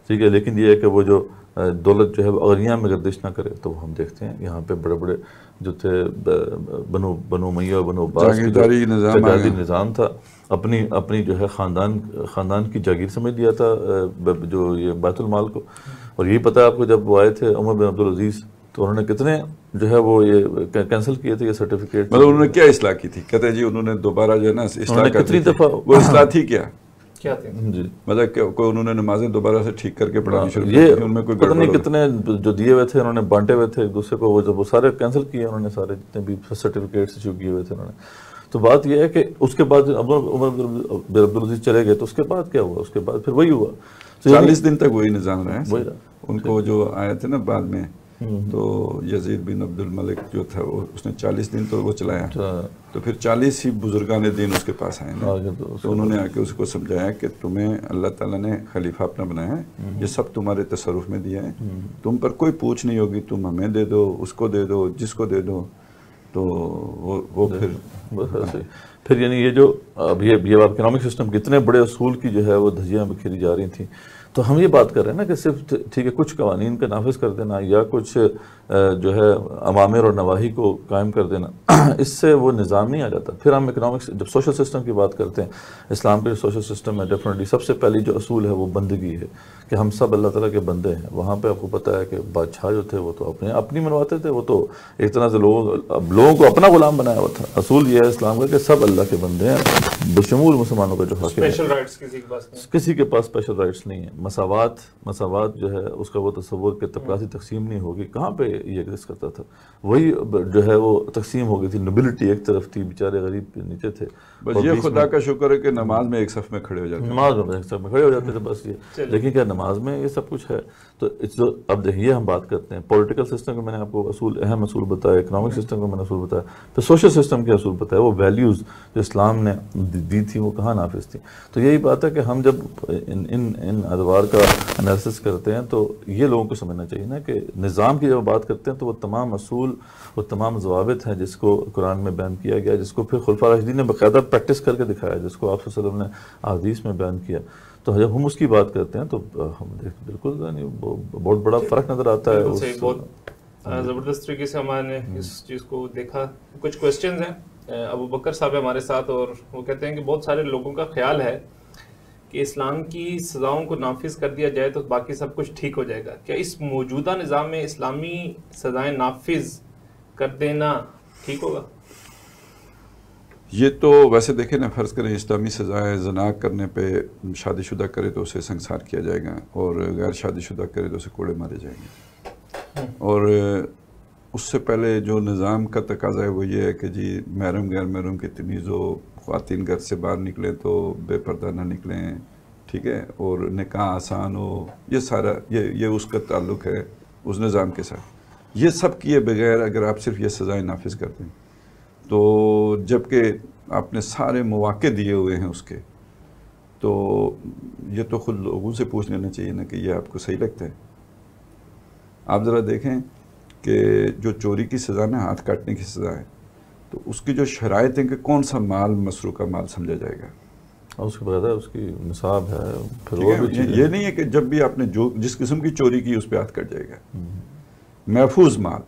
ٹھیک ہے، لیکن یہ ہے کہ وہ جو دولت جو ہے اغنیہ میں گردش نہ کرے. تو ہم دیکھتے ہیں یہاں پہ بڑے بڑے جو تھے بنو امیہ اور بنو عباس کی جاگیرداری نظام تھا، اپنی جو ہے خاندان کی جاگیر سمجھ لیا تھا جو یہ بیت المال کو. اور یہی پتہ ہے آپ کو جب وہ آئے تھے عمر بن عبدالعزیز تو انہوں نے کتنے جو ہے وہ یہ کینسل کیے تھے یہ سرٹیفکیٹ. مطلب انہوں نے کیا اصلاح کی تھی؟ کہتے ہیں جی انہوں نے دوبارہ جو ہے نا اصلاح کتنی دفعہ وہ اصلاح تھی کیا تھے جی، مطلب کوئی انہوں نے نمازیں دوبارہ سے ٹھیک کر کے پڑھانی شروع یہ کی، ان میں کوئی پتہ نہیں کتنے جو دیے ہوئے تھے انہوں نے بانٹے ہوئے تھے ایک دوسرے کو، وہ جب وہ سارے کینسل کیے انہوں نے، سارے جتنے بھی سرٹیفکیٹس ایشو کیے ہوئے تھے انہوں نے. تو بات یہ ہے کہ اس کے بعد عمر بن عبدالعزیز چلے گئے تو اس کے بعد کیا ہوا؟ اس کے بعد پھر وہی ہوا. 40 دن تک وہی نظام رہا. ان کو جو آئے تھے نا بعد میں تو یزید بن عبد الملک جو تھا وہ اس نے 40 دن تو وہ چلایا، تو پھر 40 ہی بزرگان دین اس کے پاس آئے نا. تو انہوں نے آ کے اس کو سمجھایا کہ تمہیں اللہ تعالیٰ نے خلیفہ اپنا بنایا ہے، یہ سب تمہارے تصرف میں دیا ہے، تم پر کوئی پوچھ نہیں ہوگی، تم ہمیں دے دو، اس کو دے دو، جس کو دے دو. تو وہ پھر یعنی یہ جو اب یہ اکنامک سسٹم کتنے بڑے اصول کی جو ہے وہ دھجیاں بکھیری جا رہی تھیں. تو ہم یہ بات کر رہے ہیں نا کہ صرف ٹھیک ہے کچھ قوانین کا نافذ کر دینا یا کچھ جو ہے اوامر اور نواہی کو قائم کر دینا، اس سے وہ نظام نہیں آ جاتا. پھر ہم اکنامکس جب سوشل سسٹم کی بات کرتے ہیں، اسلام کے سوشل سسٹم میں ڈیفینیٹلی سب سے پہلی جو اصول ہے وہ بندگی ہے کہ ہم سب اللہ تعالیٰ کے بندے ہیں. وہاں پہ آپ کو پتہ ہے کہ بادشاہ جو تھے وہ تو اپنی منواتے تھے، وہ تو ایک طرح سے لوگوں کو اپنا غلام بنایا ہوا تھا. اصول یہ ہے اسلام کا کہ سب اللہ کے بندے ہیں بشمول مسلمانوں کا جو حق ہے. کسی کے پاس اسپیشل رائٹس نہیں ہیں. مساوات جو ہے اس کا وہ تصور کہ طبقاتی تقسیم نہیں ہوگی، کہاں پہ یہ ایگزسٹ کرتا تھا. وہی جو ہے وہ تقسیم ہو گئی تھی. نوبلٹی ایک طرف تھی، بیچارے غریب نیچے تھے. بس یہ خدا کا شکر ہے کہ نماز میں ایک صف میں کھڑے ہو جاتے ہیں. نماز میں ایک صف میں کھڑے ہو جاتے تھے بس یہ. لیکن کیا نماز میں یہ سب کچھ ہے؟ تو اب دیکھیے ہم بات کرتے ہیں پولیٹیکل سسٹم کے، میں نے آپ کو اہم اصول بتایا، اکنامک سسٹم کا میں نے اصول بتایا، پھر سوشل سسٹم کے اصول بتایا. وہ ویلیوز جو اسلام نے دی تھی وہ کہاں نافذ تھی. تو یہی بات ہے کہ ہم جب ان ادوار کا انالیسس کرتے ہیں تو یہ لوگوں کو سمجھنا چاہیے نا کہ نظام کی جب بات کرتے ہیں تو وہ تمام اصول، وہ تمام ضوابط ہیں جس کو قرآن میں بیان کیا گیا، جس کو پھر خلفاء راشدین نے باقاعدہ پریکٹس کر کے دکھایا، جس کو آپ صلی اللہ علیہ وسلم نے احادیث میں بیان کیا. تو جب ہم اس کی بات کرتے ہیں تو ہم بالکل بہت بڑا فرق نظر آتا ہے. بہت زبردست طریقے سے ہمارے نے اس چیز کو دیکھا. کچھ کوشچنز ہیں. ابو بکر صاحب ہمارے ساتھ اور وہ کہتے ہیں کہ بہت سارے لوگوں کا خیال ہے کہ اسلام کی سزاؤں کو نافذ کر دیا جائے تو باقی سب کچھ ٹھیک ہو جائے گا. کیا اس موجودہ نظام میں اسلامی سزائیں نافذ کر دینا ٹھیک ہوگا؟ یہ تو ویسے دیکھیں نا، فرض کریں اسلامی سزائیں زنا کرنے پہ شادی شدہ کرے تو اسے سنسار کیا جائے گا، اور غیر شادی شدہ کرے تو اسے کوڑے مارے جائیں گے. اور اس سے پہلے جو نظام کا تقاضا ہے وہ یہ ہے کہ جی محرم غیر محرم کی تمیز ہو، خواتین گھر سے باہر نکلیں تو بے پردہ نہ نکلیں، ٹھیک ہے، اور نکاح آسان ہو. یہ سارا یہ اس کا تعلق ہے اس نظام کے ساتھ. یہ سب کیے بغیر اگر آپ صرف یہ سزائیں نافذ کر دیں تو جبکہ آپ نے سارے مواقع دیے ہوئے ہیں اس کے، تو یہ تو خود لوگوں سے پوچھ لینا چاہیے نا کہ یہ آپ کو صحیح لگتا ہے. آپ ذرا دیکھیں کہ جو چوری کی سزا نا، ہاتھ کاٹنے کی سزا ہے، تو اس کی جو شرائط ہیں کہ کون سا مال مسروقہ مال سمجھا جائے گا، اس کے بعد اس کی نصاب ہے. پھر یہ نہیں ہے کہ جب بھی آپ نے جو جس قسم کی چوری کی اس پہ ہاتھ کٹ جائے گا. محفوظ مال،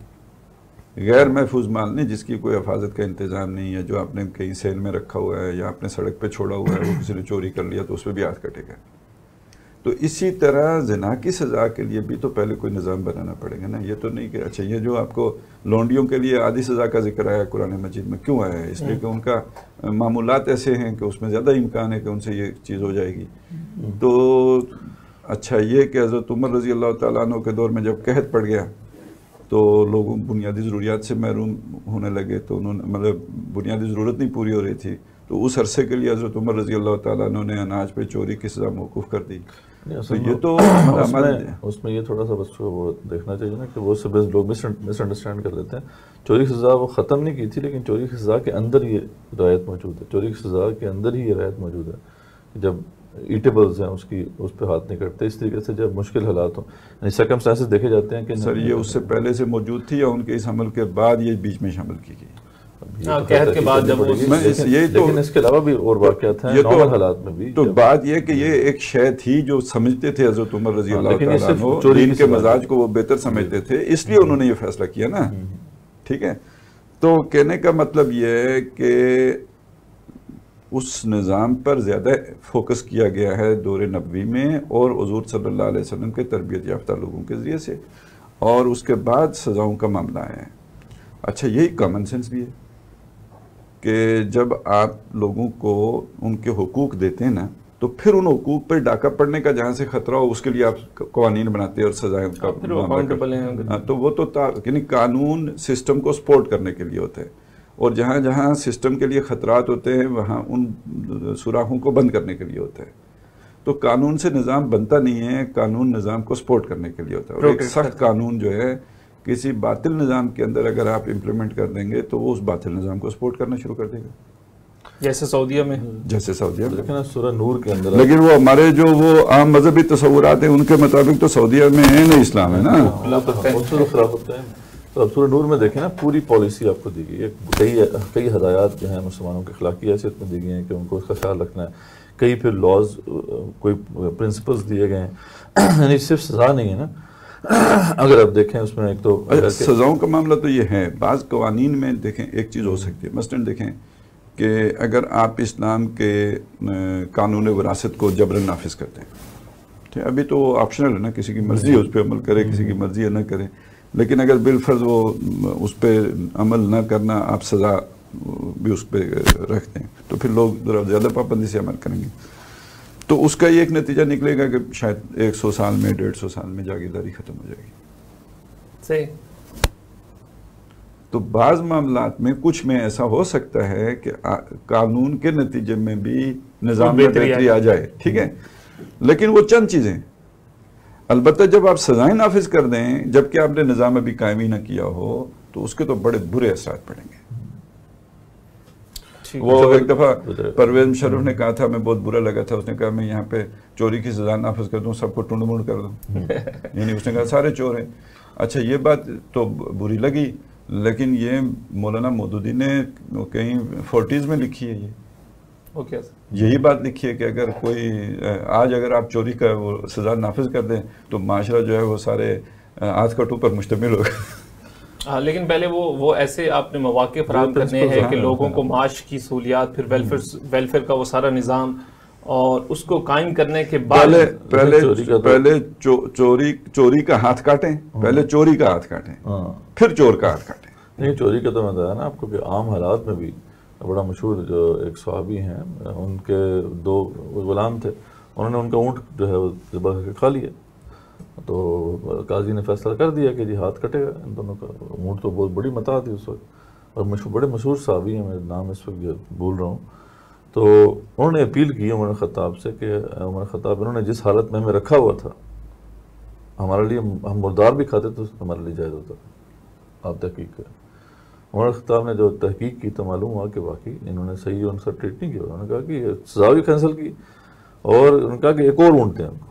غیر محفوظ مال نہیں، جس کی کوئی حفاظت کا انتظام نہیں ہے، جو آپ نے کہیں سیل میں رکھا ہوا ہے یا آپ نے سڑک پہ چھوڑا ہوا ہے، وہ کسی نے چوری کر لیا تو اس پہ بھی ہاتھ کٹے گا. تو اسی طرح زنا کی سزا کے لیے بھی تو پہلے کوئی نظام بنانا پڑے گا نا. یہ تو نہیں کہ اچھا یہ جو آپ کو لونڈیوں کے لیے آدھی سزا کا ذکر آیا قرآن مجید میں، کیوں آیا ہے؟ اس لیے کہ ان کا معمولات ایسے ہیں کہ اس میں زیادہ امکان ہے کہ ان سے یہ چیز ہو جائے گی. تو اچھا یہ کہ حضرت عمر رضی اللہ تعالیٰ عنہ کے دور میں جب قحط پڑ گیا تو لوگوں بنیادی ضروریات سے محروم ہونے لگے، تو انہوں نے مطلب بنیادی ضرورت نہیں پوری ہو رہی تھی، تو اس عرصے کے لیے حضرت عمر رضی اللہ تعالیٰ عنہ نے اناج پہ چوری کی سزا موقوف کر دی. تو یہ تو اس میں یہ تھوڑا سا بس وہ دیکھنا چاہیے نا کہ وہ سب لوگ مس انڈرسٹینڈ کر دیتے ہیں. چوری کی سزا وہ ختم نہیں کی تھی، لیکن چوری کی سزا کے اندر یہ رعایت موجود ہے. چوری کی سزا کے اندر ہی یہ رعایت موجود ہے. جب ایٹیبلز ہیں اس پہ ہاتھ نہیں کٹتے. اس طریقے سے جب مشکل حالات ہوں، یعنی سرکمسٹانسز دیکھے جاتے ہیں کہ سر یہ اس سے پہلے سے موجود تھی یا ان کے اس عمل کے بعد یہ بیچ میں شامل کی گئی؟ قحط کے بعد جب لیکن اس کے علاوہ بھی اور واقعات ہیں نارمل حالات میں بھی. تو بات یہ کہ یہ ایک شے تھی جو سمجھتے تھے حضرت عمر رضی اللہ تعالیٰ عنہ، دین کے مزاج کو وہ بہتر سمجھتے تھے، اس لیے انہوں نے یہ فیصلہ کیا نا. ٹھیک ہے، تو کہنے کا مطلب یہ ہے کہ اس نظام پر زیادہ فوکس کیا گیا ہے دور نبوی میں اور حضور صلی اللہ علیہ وسلم کے تربیت یافتہ لوگوں کے ذریعے سے، اور اس کے بعد سزاؤں کا معاملہ ہے. اچھا یہی کامن سینس بھی ہے کہ جب آپ لوگوں کو ان کے حقوق دیتے ہیں نا، تو پھر ان حقوق پہ ڈاکہ پڑنے کا جہاں سے خطرہ ہو اس کے لیے آپ قوانین بناتے ہیں اور سزائیں کا تو وہ تو یعنی قانون سسٹم کو سپورٹ کرنے کے لیے ہوتا ہے، اور جہاں جہاں سسٹم کے لیے خطرات ہوتے ہیں وہاں ان سوراخوں کو بند کرنے کے لیے ہوتا ہے. تو قانون سے نظام بنتا نہیں ہے، قانون نظام کو سپورٹ کرنے کے لیے ہوتا ہے. اور ایک سخت قانون جو ہے کسی باطل نظام کے اندر اگر آپ امپلیمنٹ کر دیں گے تو وہ اس باطل نظام کو سپورٹ کرنا شروع کر دے گا. جیسے سعودیہ میں لیکن سورہ نور کے اندر، لیکن وہ ہمارے جو وہ عام مذہبی تصورات ہیں ان کے مطابق تو سعودیہ میں ہے نا اسلام ہے نا. تو اب سورہ نور میں دیکھیں نا پوری پالیسی آپ کو دی گئی ہے. کئی ہدایات جو ہیں مسلمانوں کے اخلاقی حیثیت میں دی گئی ہیں کہ ان کو اس کا خیال رکھنا ہے کئی پھر لاز کوئی پرنسپلز دیے گئے ہیں، یعنی صرف سزا نہیں ہے نا. اگر آپ دیکھیں اس میں ایک تو سزاؤں کا معاملہ تو یہ ہے، بعض قوانین میں دیکھیں ایک چیز ہو سکتی ہے، مثلاً دیکھیں کہ اگر آپ اسلام کے قانون وراثت کو جبراً نافذ کرتے ہیں، ابھی تو آپشنل ہے نا، کسی کی مرضی ہے اس پہ عمل کرے، کسی کی مرضی ہے نہ کرے، لیکن اگر بالفرض وہ اس پہ عمل نہ کرنا آپ سزا بھی اس پہ رکھتے ہیں تو پھر لوگ ذرا زیادہ پابندی سے عمل کریں گے، تو اس کا یہ ایک نتیجہ نکلے گا کہ شاید 100 سال میں 150 سال میں جاگیرداری ختم ہو جائے گی. صحیح. تو بعض معاملات میں کچھ میں ایسا ہو سکتا ہے کہ قانون کے نتیجے میں بھی نظام میں بہتری آ جائے، ٹھیک ہے، لیکن وہ چند چیزیں، البتہ جب آپ سزائیں نافذ کر دیں جبکہ آپ نے نظام ابھی قائم ہی نہ کیا ہو تو اس کے تو بڑے برے اثرات پڑیں گے. وہ ایک دفعہ پرویز مشرف نے کہا تھا، میں بہت برا لگا تھا، اس نے کہا میں یہاں پہ چوری کی سزا نافذ کر دوں، سب کو ٹنڈ منڈ کر دوں، یعنی اس نے کہا سارے چور ہیں. اچھا یہ بات تو بری لگی، لیکن یہ مولانا مودودی نے کہیں 40s میں لکھی ہے، یہ یہی بات لکھی ہے کہ اگر کوئی آج اگر آپ چوری کا وہ سزا نافذ کر دیں تو معاشرہ جو ہے وہ سارے ہاتھ کٹو پر مشتمل ہوگا. لیکن پہلے وہ ایسے آپ نے مواقع فراہم کرنے ہیں کہ لوگوں کو معاش کی سہولیات، پھر ویلفیئر کا وہ سارا نظام، اور اس کو قائم کرنے کے بعد پہلے چوری کا ہاتھ کاٹیں، پہلے چوری کا ہاتھ کاٹیں پھر چور کا ہاتھ کاٹیں. نہیں چوری کا تو میں بتایا نا آپ کو کہ عام حالات میں بھی بڑا مشہور جو ایک صحابی ہیں، ان کے 2 غلام تھے، انہوں نے ان کا اونٹ جو ہے وہ ذبح کر کے کھا لیا، تو قاضی نے فیصلہ کر دیا کہ جی ہاتھ کٹے گا ان دونوں کا. اونٹ تو بہت بڑی متاع تھی اس وقت، اور بڑے مشہور صحابی ہیں، میں نام اس وقت جو بھول رہا ہوں. تو انہوں نے اپیل کی عمر خطاب سے کہ عمر خطاب انہوں نے جس حالت میں ہمیں رکھا ہوا تھا، ہمارے لیے ہم مردار بھی کھاتے تو ہمارے لیے جائز ہوتا، آپ تحقیق کریں. عمر خطاب نے جو تحقیق کی تو معلوم ہوا کہ واقعی انہوں نے صحیح ان سے ٹریٹ نہیں کیا. انہوں نے کہا کہ سزا بھی کینسل کی، اور انہوں نے کہا کہ ایک اور اونٹ دیں ان کو.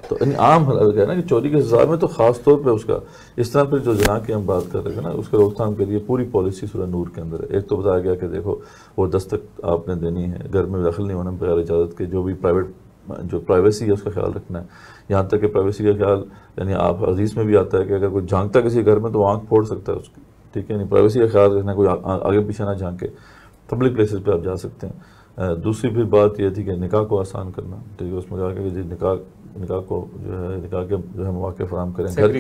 تو عام حالت ہے نا کہ چوری کے سزا میں تو خاص طور پہ اس کا اس طرح پھر جو جناح کی ہم بات کر رہے تھے نا، اس کے روک تھام کے لیے پوری پالیسی سورہ نور کے اندر ہے. ایک تو بتایا گیا کہ دیکھو وہ دستک آپ نے دینی ہے، گھر میں دخل نہیں ہونا بغیر اجازت کے، جو بھی جو پرائیویسی ہے اس کا خیال رکھنا ہے، یہاں تک کہ پرائیویسی کا خیال یعنی آپ حدیث میں بھی آتا ہے کہ اگر کوئی جھانکتا کسی گھر میں تو آنکھ پھوڑ سکتا ہے اس کی، ٹھیک ہے، یعنی پرائیویسی کا خیال رکھنا ہے، کوئی آگے پیچھے نہ جھانکے، پبلک پلیسز پہ آپ جا سکتے ہیں. دوسری پھر بات یہ تھی کہ نکاح کو آسان کرنا، ٹھیک ہے، اس میں کہا کہ جی نکاح کو جو ہے نکاح کے جو ہے مواقع فراہم کریں. گھر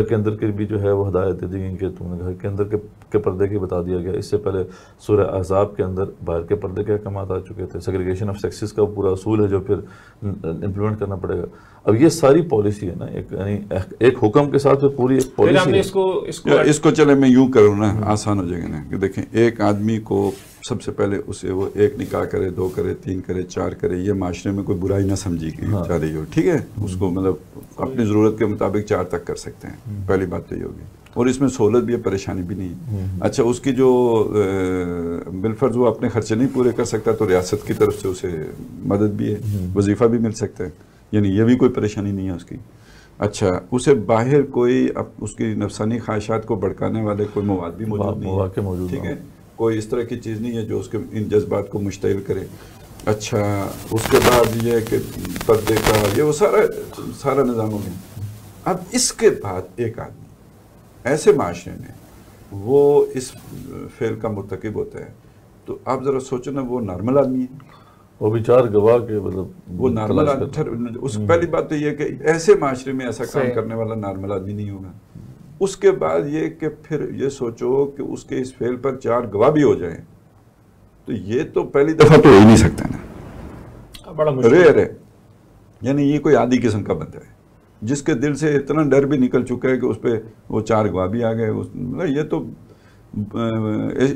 کے اندر کی بھی جو ہے وہ ہدایت دے دی گئی کہ تم نے گھر کے اندر کے پردے کی بتا دیا گیا. اس سے پہلے سورہ احزاب کے اندر باہر کے پردے کے احکامات آ چکے تھے. سیگریگیشن آف سیکسز کا پورا اصول ہے جو پھر امپلیمنٹ کرنا پڑے گا. اب یہ ساری پالیسی ہے نا، یعنی ایک حکم کے ساتھ پوری ایک پالیسی ہے. اس کو چلے میں یوں کروں نا، آسان ہو جائے گا نا، کہ دیکھیں ایک آدمی کو سب سے پہلے اسے وہ ایک نکاح کرے، 2 کرے، 3 کرے، 4 کرے، یہ معاشرے میں کوئی برائی نہ سمجھی جا رہی ہو، ٹھیک ہے، اس کو مطلب اپنی ضرورت کے مطابق 4 تک کر سکتے ہیں. پہلی بات تو یہ ہوگی، اور اس میں سہولت بھی ہے، پریشانی بھی نہیں ہے. اچھا اس کی جو بالفرض وہ اپنے خرچے نہیں پورے کر سکتا تو ریاست کی طرف سے اسے مدد بھی ہے، وظیفہ بھی مل سکتا ہے، یعنی یہ بھی کوئی پریشانی نہیں ہے اس کی. اچھا اسے باہر کوئی اس کی نفسانی خواہشات کو بھڑکانے والے کوئی مواد بھی موجود نہیں ہے، ٹھیک ہے، کوئی اس طرح کی چیز نہیں ہے جو اس کے ان جذبات کو مشتعل کرے. اچھا اس کے بعد یہ کہ پردے کا یہ وہ سارا نظام ہو گیا. اب اس کے بعد ایک آدمی ایسے معاشرے میں وہ اس فعل کا مرتکب ہوتا ہے تو آپ ذرا سوچو نا، وہ نارمل آدمی ہے، وہ بھی 4 گواہ کے مطلب وہ نارمل آدمی. اس پہلی بات تو یہ کہ ایسے معاشرے میں ایسا کام کرنے والا نارمل آدمی نہیں ہوگا. اس کے بعد یہ کہ پھر یہ سوچو کہ اس کے اس فعل پر 4 گواہ بھی ہو جائیں تو یہ تو پہلی دفعہ تو ہو ہی نہیں سکتا نا، بڑا ریئر ہے. یعنی یہ کوئی عادی قسم کا بندہ ہے جس کے دل سے اتنا ڈر بھی نکل چکا ہے کہ اس پہ وہ 4 گواہ بھی آ گئے. یہ تو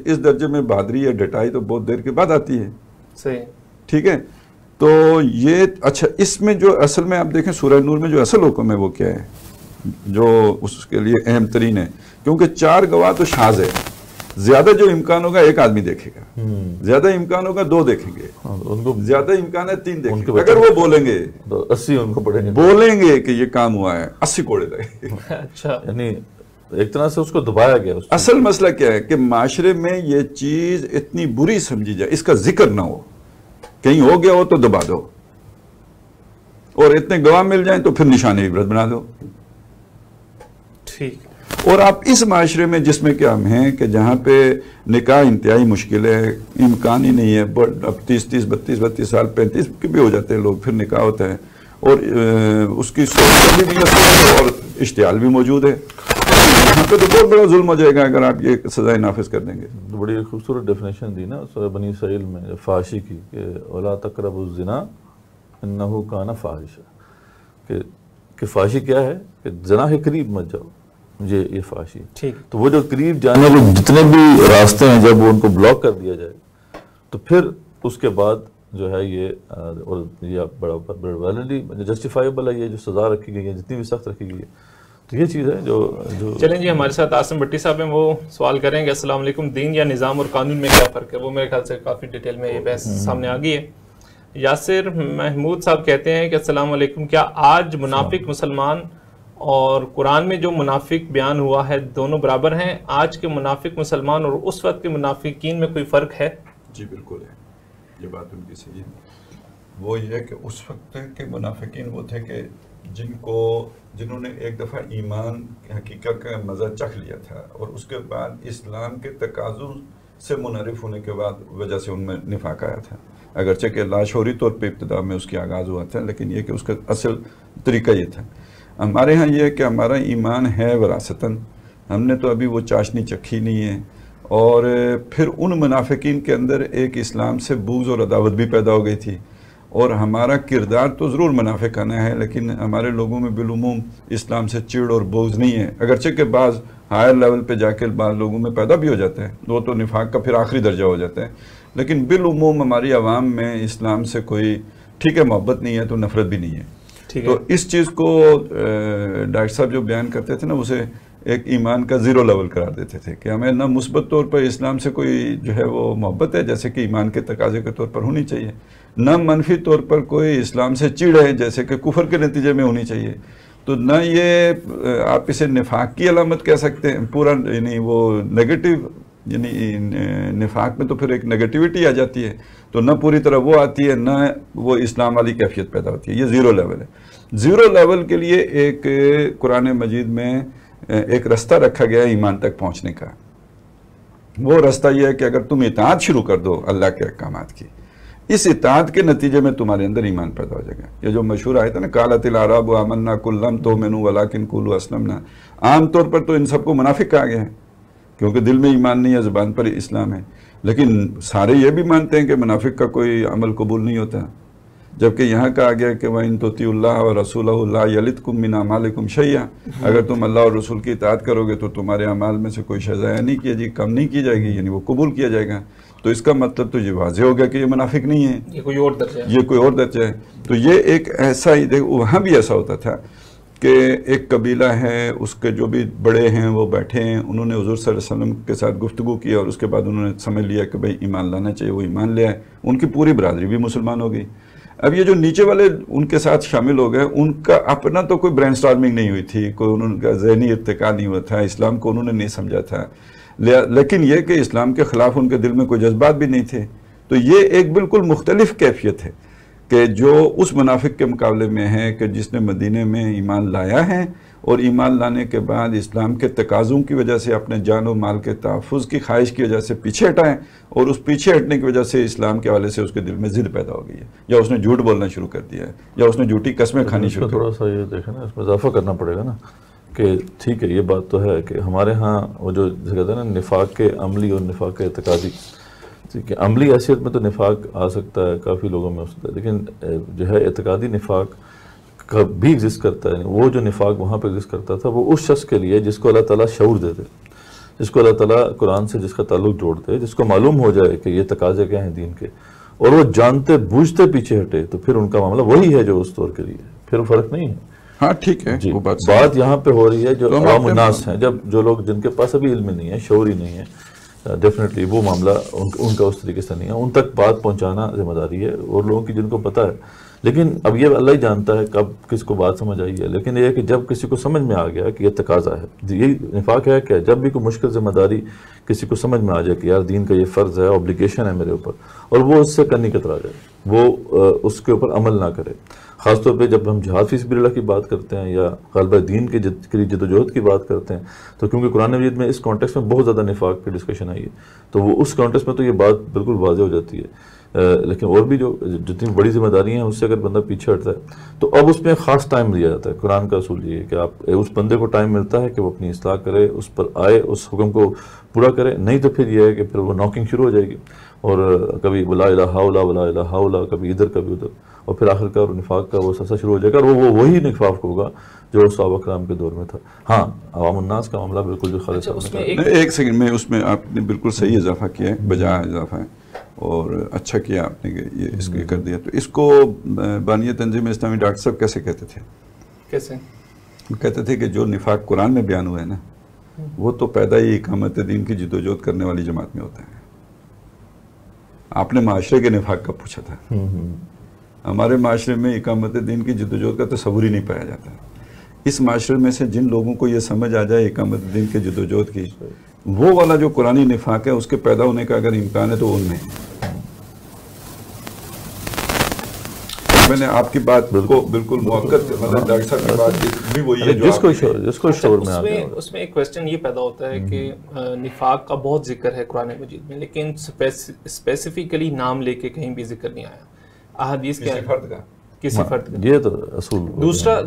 اس درجے میں بہادری یا ڈٹائی تو بہت دیر کے بعد آتی ہے. صحیح، ٹھیک ہے. تو یہ اچھا اس میں جو اصل میں آپ دیکھیں سورہ نور میں جو اصل حکم ہے وہ کیا ہے جو اس کے لیے اہم ترین ہے، کیونکہ 4 گواہ تو شاذ ہے. زیادہ جو امکان ہوگا 1 آدمی دیکھے گا، زیادہ امکان ہوگا 2 دیکھیں گے، زیادہ امکان ہے 3 دیکھیں گے. اگر وہ بولیں گے 80 ان کو پڑھیں گے، بولیں گے کہ یہ کام ہوا ہے 80 کوڑے لگے. اچھا یعنی ایک طرح سے اس کو دبایا گیا. اصل مسئلہ کیا ہے کہ معاشرے میں یہ چیز اتنی بری سمجھی جائے، اس کا ذکر نہ ہو کہیں ہو گیا ہو تو دبا دو، اور اتنے گواہ مل جائیں تو پھر نشان عبرت بنا دو. ٹھیک. اور آپ اس معاشرے میں جس میں کہ ہم ہیں کہ جہاں پہ نکاح انتہائی مشکل ہے، امکان ہی نہیں ہے، اب 30 32 سال 35 کے بھی ہو جاتے ہیں لوگ، پھر نکاح ہوتا ہے، اور اس کی سوچ بھی اور اشتعال بھی موجود ہے. یہاں پہ تو بہت بڑا ظلم ہو جائے گا اگر آپ یہ سزائیں نافذ کر دیں گے. بڑی خوبصورت ڈیفینیشن دی نا سورہ بنی اسرائیل میں فحاشی کی، کہ وَلَا تَقْرَبُوا الزِّنَا إِنَّهُ كَانَ فَاحِشًا، کہ فحاشی کیا ہے کہ زنا کے قریب مت جاؤ، یہ فحاشی. ٹھیک. تو وہ جو قریب جانے کے جتنے بھی راستے ہیں جب وہ ان کو بلاک کر دیا جائے تو پھر اس کے بعد جو ہے یہ بڑا جسٹیفائیبل ہے، یہ جو سزا رکھی گئی ہے جتنی بھی سخت رکھی گئی ہے. تو یہ چیز ہے جو چلیں جی ہمارے ساتھ عاصم بھٹی صاحب ہیں، وہ سوال کریں گے. السلام علیکم، دین یا نظام اور قانون میں کیا فرق ہے؟ وہ میرے خیال سے کافی ڈیٹیل میں یہ بحث سامنے آ گئی ہے. یاسر محمود صاحب کہتے ہیں کہ السلام علیکم، کیا آج منافق مسلمان اور قرآن میں جو منافق بیان ہوا ہے دونوں برابر ہیں؟ آج کے منافق مسلمان اور اس وقت کے منافقین میں کوئی فرق ہے؟ جی بالکل ہے، یہ بات ان کی صحیح ہے. وہ یہ کہ اس وقت کے منافقین وہ تھے کہ جنہوں نے ایک دفعہ ایمان حقیقت کا مزہ چکھ لیا تھا، اور اس کے بعد اسلام کے تقاضوں سے منحرف ہونے کے بعد وجہ سے ان میں نفاق آیا تھا. اگرچہ کہ لاشعوری طور پہ ابتدا میں اس کی آغاز ہوا تھا، لیکن یہ کہ اس کا اصل طریقہ یہ تھا. ہمارے ہاں یہ ہے کہ ہمارا ایمان ہے وراثتاً، ہم نے تو ابھی وہ چاشنی چکھی نہیں ہے، اور پھر ان منافقین کے اندر ایک اسلام سے بغض اور عداوت بھی پیدا ہو گئی تھی، اور ہمارا کردار تو ضرور منافقانہ ہے، لیکن ہمارے لوگوں میں بالعموم اسلام سے چڑ اور بغض نہیں ہے. اگرچہ کہ بعض ہائر لیول پہ جا کے بعض لوگوں میں پیدا بھی ہو جاتا ہے، وہ تو نفاق کا پھر آخری درجہ ہو جاتا ہے، لیکن بالعموم ہماری عوام میں اسلام سے کوئی ٹھیک ہے محبت نہیں ہے تو نفرت بھی نہیں ہے. تو اس چیز کو ڈاکٹر صاحب جو بیان کرتے تھے نا، اسے ایک ایمان کا زیرو لیول قرار دیتے تھے کہ ہمیں نہ مثبت طور پر اسلام سے کوئی جو ہے وہ محبت ہے جیسے کہ ایمان کے تقاضے کے طور پر ہونی چاہیے، نہ منفی طور پر کوئی اسلام سے چڑ ہے جیسے کہ کفر کے نتیجے میں ہونی چاہیے. تو نہ یہ آپ اسے نفاق کی علامت کہہ سکتے ہیں پورا، یعنی وہ نیگیٹو، یعنی نفاق میں تو پھر ایک نیگیٹیوٹی آ جاتی ہے، تو نہ پوری طرح وہ آتی ہے، نہ وہ اسلام والی کیفیت پیدا ہوتی ہے. یہ زیرو لیول ہے. زیرو لیول کے لیے ایک قرآن مجید میں ایک رستہ رکھا گیا ہے ایمان تک پہنچنے کا. وہ رستہ یہ ہے کہ اگر تم اطاعت شروع کر دو اللہ کے احکامات کی، اس اطاعت کے نتیجے میں تمہارے اندر ایمان پیدا ہو جائے گا. یہ جو مشہور آیت ہے نا، قالت الاعراب آمنا قل لم تؤمنوا ولکن قولوا اسلمنا، عام طور پر تو ان سب کو منافق کہا گیا ہے کیونکہ دل میں ایمان نہیں ہے، زبان پر اسلام ہے، لیکن سارے یہ بھی مانتے ہیں کہ منافق کا کوئی عمل قبول نہیں ہوتا. جبکہ یہاں کہا گیا کہ وَإِن تُطِيعُوا اللَّهَ وَرَسُولَهُ لَا يَلِدْكُم مِّنْ أَعْمَالِكُمْ شَيْئًا، اگر تم اللہ اور رسول کی اطاعت کرو گے تو تمہارے اعمال میں سے کوئی شے ضائع نہیں کیا جی، کم نہیں کی جائے گی، یعنی وہ قبول کیا جائے گا. تو اس کا مطلب تو یہ واضح ہو گیا کہ یہ منافق نہیں ہے، یہ کوئی اور درجہ ہے، یہ کوئی اور درجہ ہے. تو یہ ایک ایسا ہی وہاں بھی ایسا ہوتا تھا کہ ایک قبیلہ ہے، اس کے جو بھی بڑے ہیں وہ بیٹھے ہیں، انہوں نے حضور صلی اللہ علیہ وسلم کے ساتھ گفتگو کی اور اس کے بعد انہوں نے سمجھ لیا کہ بھئی ایمان لانا چاہیے، وہ ایمان لے آئے، ان کی پوری برادری بھی مسلمان ہو گئی. اب یہ جو نیچے والے ان کے ساتھ شامل ہو گئے، ان کا اپنا تو کوئی برین سٹارمنگ نہیں ہوئی تھی، کوئی انہوں کا ذہنی ارتقا نہیں ہوا تھا، اسلام کو انہوں نے نہیں سمجھا تھا، لیکن یہ کہ اسلام کے خلاف ان کے دل میں کوئی جذبات بھی نہیں تھے. تو یہ ایک بالکل مختلف کیفیت ہے کہ جو اس منافق کے مقابلے میں ہے کہ جس نے مدینے میں ایمان لایا ہے اور ایمان لانے کے بعد اسلام کے تقاضوں کی وجہ سے اپنے جان و مال کے تحفظ کی خواہش کی وجہ سے پیچھے ہٹائیں، اور اس پیچھے ہٹنے کی وجہ سے اسلام کے حوالے سے اس کے دل میں ضد پیدا ہو گئی ہے، یا اس نے جھوٹ بولنا شروع کر دیا ہے، یا اس نے جھوٹی قسمیں کھانی شروع کر دی. تھوڑا سا یہ دیکھیں نا، اس میں اضافہ کرنا پڑے گا نا کہ ٹھیک ہے یہ بات تو ہے کہ ہمارے ہاں وہ جو کہتے ہیں نا نفاق کے عملی اور نفاق کے اعتقادی، ٹھیک ہے عملی حیثیت میں تو نفاق آ سکتا ہے کافی لوگوں میں ہو سکتا ہے، لیکن جو ہے اعتقادی نفاق بھی ایگزسٹ کرتا ہے. وہ جو نفاق وہاں پہ ایگزسٹ کرتا تھا وہ اس شخص کے لیے جس کو اللہ تعالیٰ شعور دیتے، جس کو اللہ تعالیٰ قرآن سے جس کا تعلق جوڑتے، جس کو معلوم ہو جائے کہ یہ تقاضے کیا ہیں دین کے، اور وہ جانتے بوجھتے پیچھے ہٹے، تو پھر ان کا معاملہ وہی ہے جو اس دور کے لیے، پھر فرق نہیں ہے. ہاں ٹھیک ہے، جی وہ بات یہاں پہ ہو رہی ہے جو عوام الناس ہیں، جب جو لوگ جن کے پاس ابھی علم نہیں ہے، شعور ہی نہیں ہے، ڈیفینیٹلی وہ معاملہ ان کا اس طریقے سے نہیں ہے، ان تک بات پہنچانا ذمہ داری ہے، اور لوگوں کی جن کو پتہ ہے. لیکن اب یہ اللہ ہی جانتا ہے کب کس کو بات سمجھ آئی ہے، لیکن یہ ہے کہ جب کسی کو سمجھ میں آ گیا کہ یہ تقاضا ہے، یہی نفاق ہے کہ جب بھی کوئی مشکل ذمہ داری کسی کو سمجھ میں آ جائے کہ یار دین کا یہ فرض ہے، اوبلیگیشن ہے میرے اوپر، اور وہ اس سے کرنی کترا جائے، وہ اس کے اوپر عمل نہ کرے. خاص طور پہ جب ہم جہاد فی سبیل اللہ کی بات کرتے ہیں یا غلبہ دین کے جد و جہد کی بات کرتے ہیں، تو کیونکہ قرآن مجید میں اس کانٹیکس میں بہت زیادہ نفاق کی ڈسکشن آئی ہے، تو وہ اس کانٹیکس میں تو یہ بات بالکل واضح ہو جاتی ہے. لیکن اور بھی جو جتنی بڑی ذمہ داریاں ہیں اس سے اگر بندہ پیچھے ہٹتا ہے تو اب اس میں خاص ٹائم دیا جاتا ہے. قرآن کا اصول یہ ہے کہ آپ اس بندے کو ٹائم ملتا ہے کہ وہ اپنی اصلاح کرے، اس پر آئے، اس حکم کو پورا کرے، نہیں تو پھر یہ ہے کہ پھر وہ ناکنگ شروع ہو جائے گی، اور کبھی ولا الہ الا ولا الہ الا، کبھی ادھر کبھی ادھر، اور پھر آخر کار نفاق کا وہ سلسلہ شروع ہو جائے گا، اور وہ وہی نفاق ہوگا جو صحابہ کرام کے دور میں تھا. ہاں عوام الناس کا معاملہ بالکل جو خالد صاحب نے کہا. ایک سیکنڈ میں اس میں آپ نے بالکل صحیح اضافہ کیا ہے، بجا اضافہ ہے، اور اچھا کیا آپ نے کہ یہ اس کو کر دیا. تو اس کو بانی تنظیم اسلامی ڈاکٹر صاحب کیسے کہتے تھے؟ کیسے کہتے تھے کہ جو نفاق قرآن میں بیان ہوا ہے نا، وہ تو پیدا ہی اقامت دین کی جد و جہد کرنے والی جماعت میں ہوتا ہے. آپ نے معاشرے کے نفاق کا پوچھا تھا. ہمارے معاشرے میں اقامت دین کی جد و جہد کا تصور ہی نہیں پایا جاتا. اس معاشرے میں سے جن لوگوں کو یہ سمجھ آ جائے اقامت دین کے جد و جہد کی، وہ والا جو قرآنی نفاق ہے اس کے پیدا ہونے کا اگر امکان ہے تو ان میں میں نے آپ کی بات بالکل موقت مطلب ڈاکٹر صاحب کی بات بھی وہی ہے جس کو شعور میں آ گیا. اس میں ایک کویسچن یہ پیدا ہوتا ہے کہ نفاق کا بہت ذکر ہے قرآن مجید میں، لیکن اسپیسیفکلی نام لے کے کہیں بھی ذکر نہیں آیا احادیث کے کسی فرد کا. یہ تو اصول.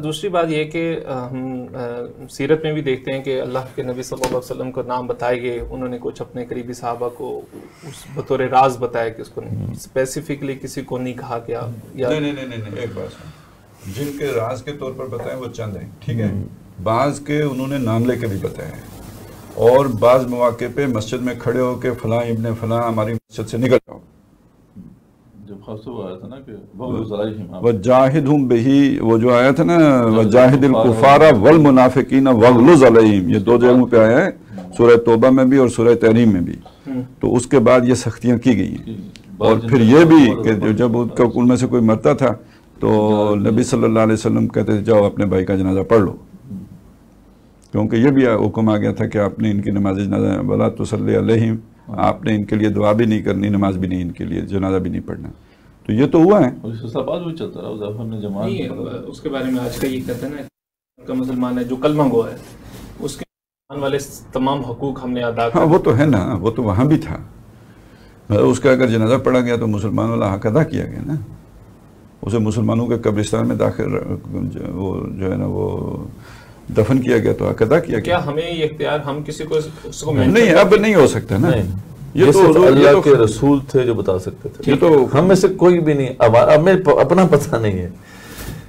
دوسری بات یہ کہ ہم سیرت میں بھی دیکھتے ہیں کہ اللہ کے نبی صلی اللہ علیہ وسلم کو نام بتائے گئے، انہوں نے کچھ اپنے قریبی صحابہ کو اس بطور راز بتایا کہ اس کو نہیں اسپیسیفکلی کسی کو نہیں کہا گیا. نہیں ایک بات، جن کے راز کے طور پر بتائیں وہ چند ہیں، ٹھیک ہے. بعض کے انہوں نے نام لے کے بھی بتایا ہے، اور بعض مواقع پہ مسجد میں کھڑے ہو کے فلاں ابن فلاں ہماری مسجد سے نکل جاؤ. وَجَاهِدْهُمْ بِهِ، وہ جو آیا تھا نا وَجَاهِدِ الْكُفَارَ وَالْمُنَافِقِينَ وَاغْلُظْ عَلَيْهِمْ، یہ دو جگہوں پہ آیا ہے، سورہ توبہ میں بھی اور سورہ تحریم میں بھی. تو اس کے بعد یہ سختیاں کی گئی ہیں. اور پھر یہ بھی کہ جب ان میں سے کوئی مرتا تھا تو نبی صلی اللہ علیہ وسلم کہتے تھے جاؤ اپنے بھائی کا جنازہ پڑھ لو، کیونکہ یہ بھی حکم آ گیا تھا کہ آپ نے ان کی نماز جنازہ وَلَا تُصَلِّ عَلَيْهِمْ، آپ نے ان کے لیے دعا بھی نہیں کرنی، نماز بھی نہیں ان کے لیے، جنازہ بھی نہیں پڑھنا. تو یہ تو ہوا ہے. اس کے بارے میں آج کا یہ کہتے ہیں نا کا مسلمان ہے جو کلمہ گو ہے، اس کے ایمان والے تمام حقوق ہم نے ادا کر. ہاں وہ تو ہے نا، وہ تو وہاں بھی تھا. اس کا اگر جنازہ پڑھا گیا تو مسلمان والا حق ادا کیا گیا نا. اسے مسلمانوں کے قبرستان میں داخل وہ جو ہے نا وہ دفن کیا گیا تو حق ادا کیا گیا. کیا ہمیں یہ اختیار ہم کسی کو نہیں، اب نہیں ہو سکتا نا. یہ تو اللہ کے رسول تھے جو بتا سکتے تھے. یہ تو ہم میں سے کوئی بھی نہیں. اب ہمیں اپنا پتہ نہیں ہے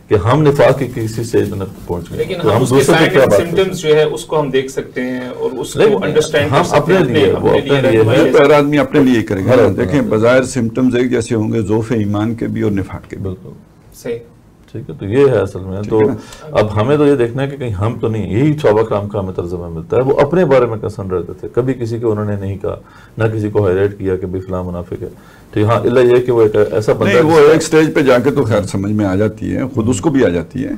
کہ ہم نفاق کی کسی سٹیج میں پہنچ گئے، لیکن ہم اس کے سائن اینڈ سمپٹمز جو ہے اس کو ہم دیکھ سکتے ہیں اور اس کو انڈرسٹینڈ کر سکتے ہیں. اپنے لیے ہر آدمی اپنے لیے کرے گا. دیکھیں بظاہر سمپٹمز ایک جیسے ہوں گے، ضعف ایمان کے بھی اور نفاق کے بھی. بالکل صحیح. ٹھیک ہے، تو یہ ہے اصل میں. تو اب ہمیں تو یہ دیکھنا ہے کہ کہیں ہم تو نہیں. یہی صحابہ کرام کا ہمیں ترجمہ ملتا ہے، وہ اپنے بارے میں کنسرن رہتے تھے، کبھی کسی کو انہوں نے نہیں کہا، نہ کسی کو ہائلائٹ کیا کہ بھی فلاں منافق ہے. ٹھیک، ہاں اللہ یہ کہ وہ ایک ایسا بندہ نہیں، وہ ایک سٹیج پہ جا کے تو خیر سمجھ میں آ جاتی ہے، خود اس کو بھی آ جاتی ہے.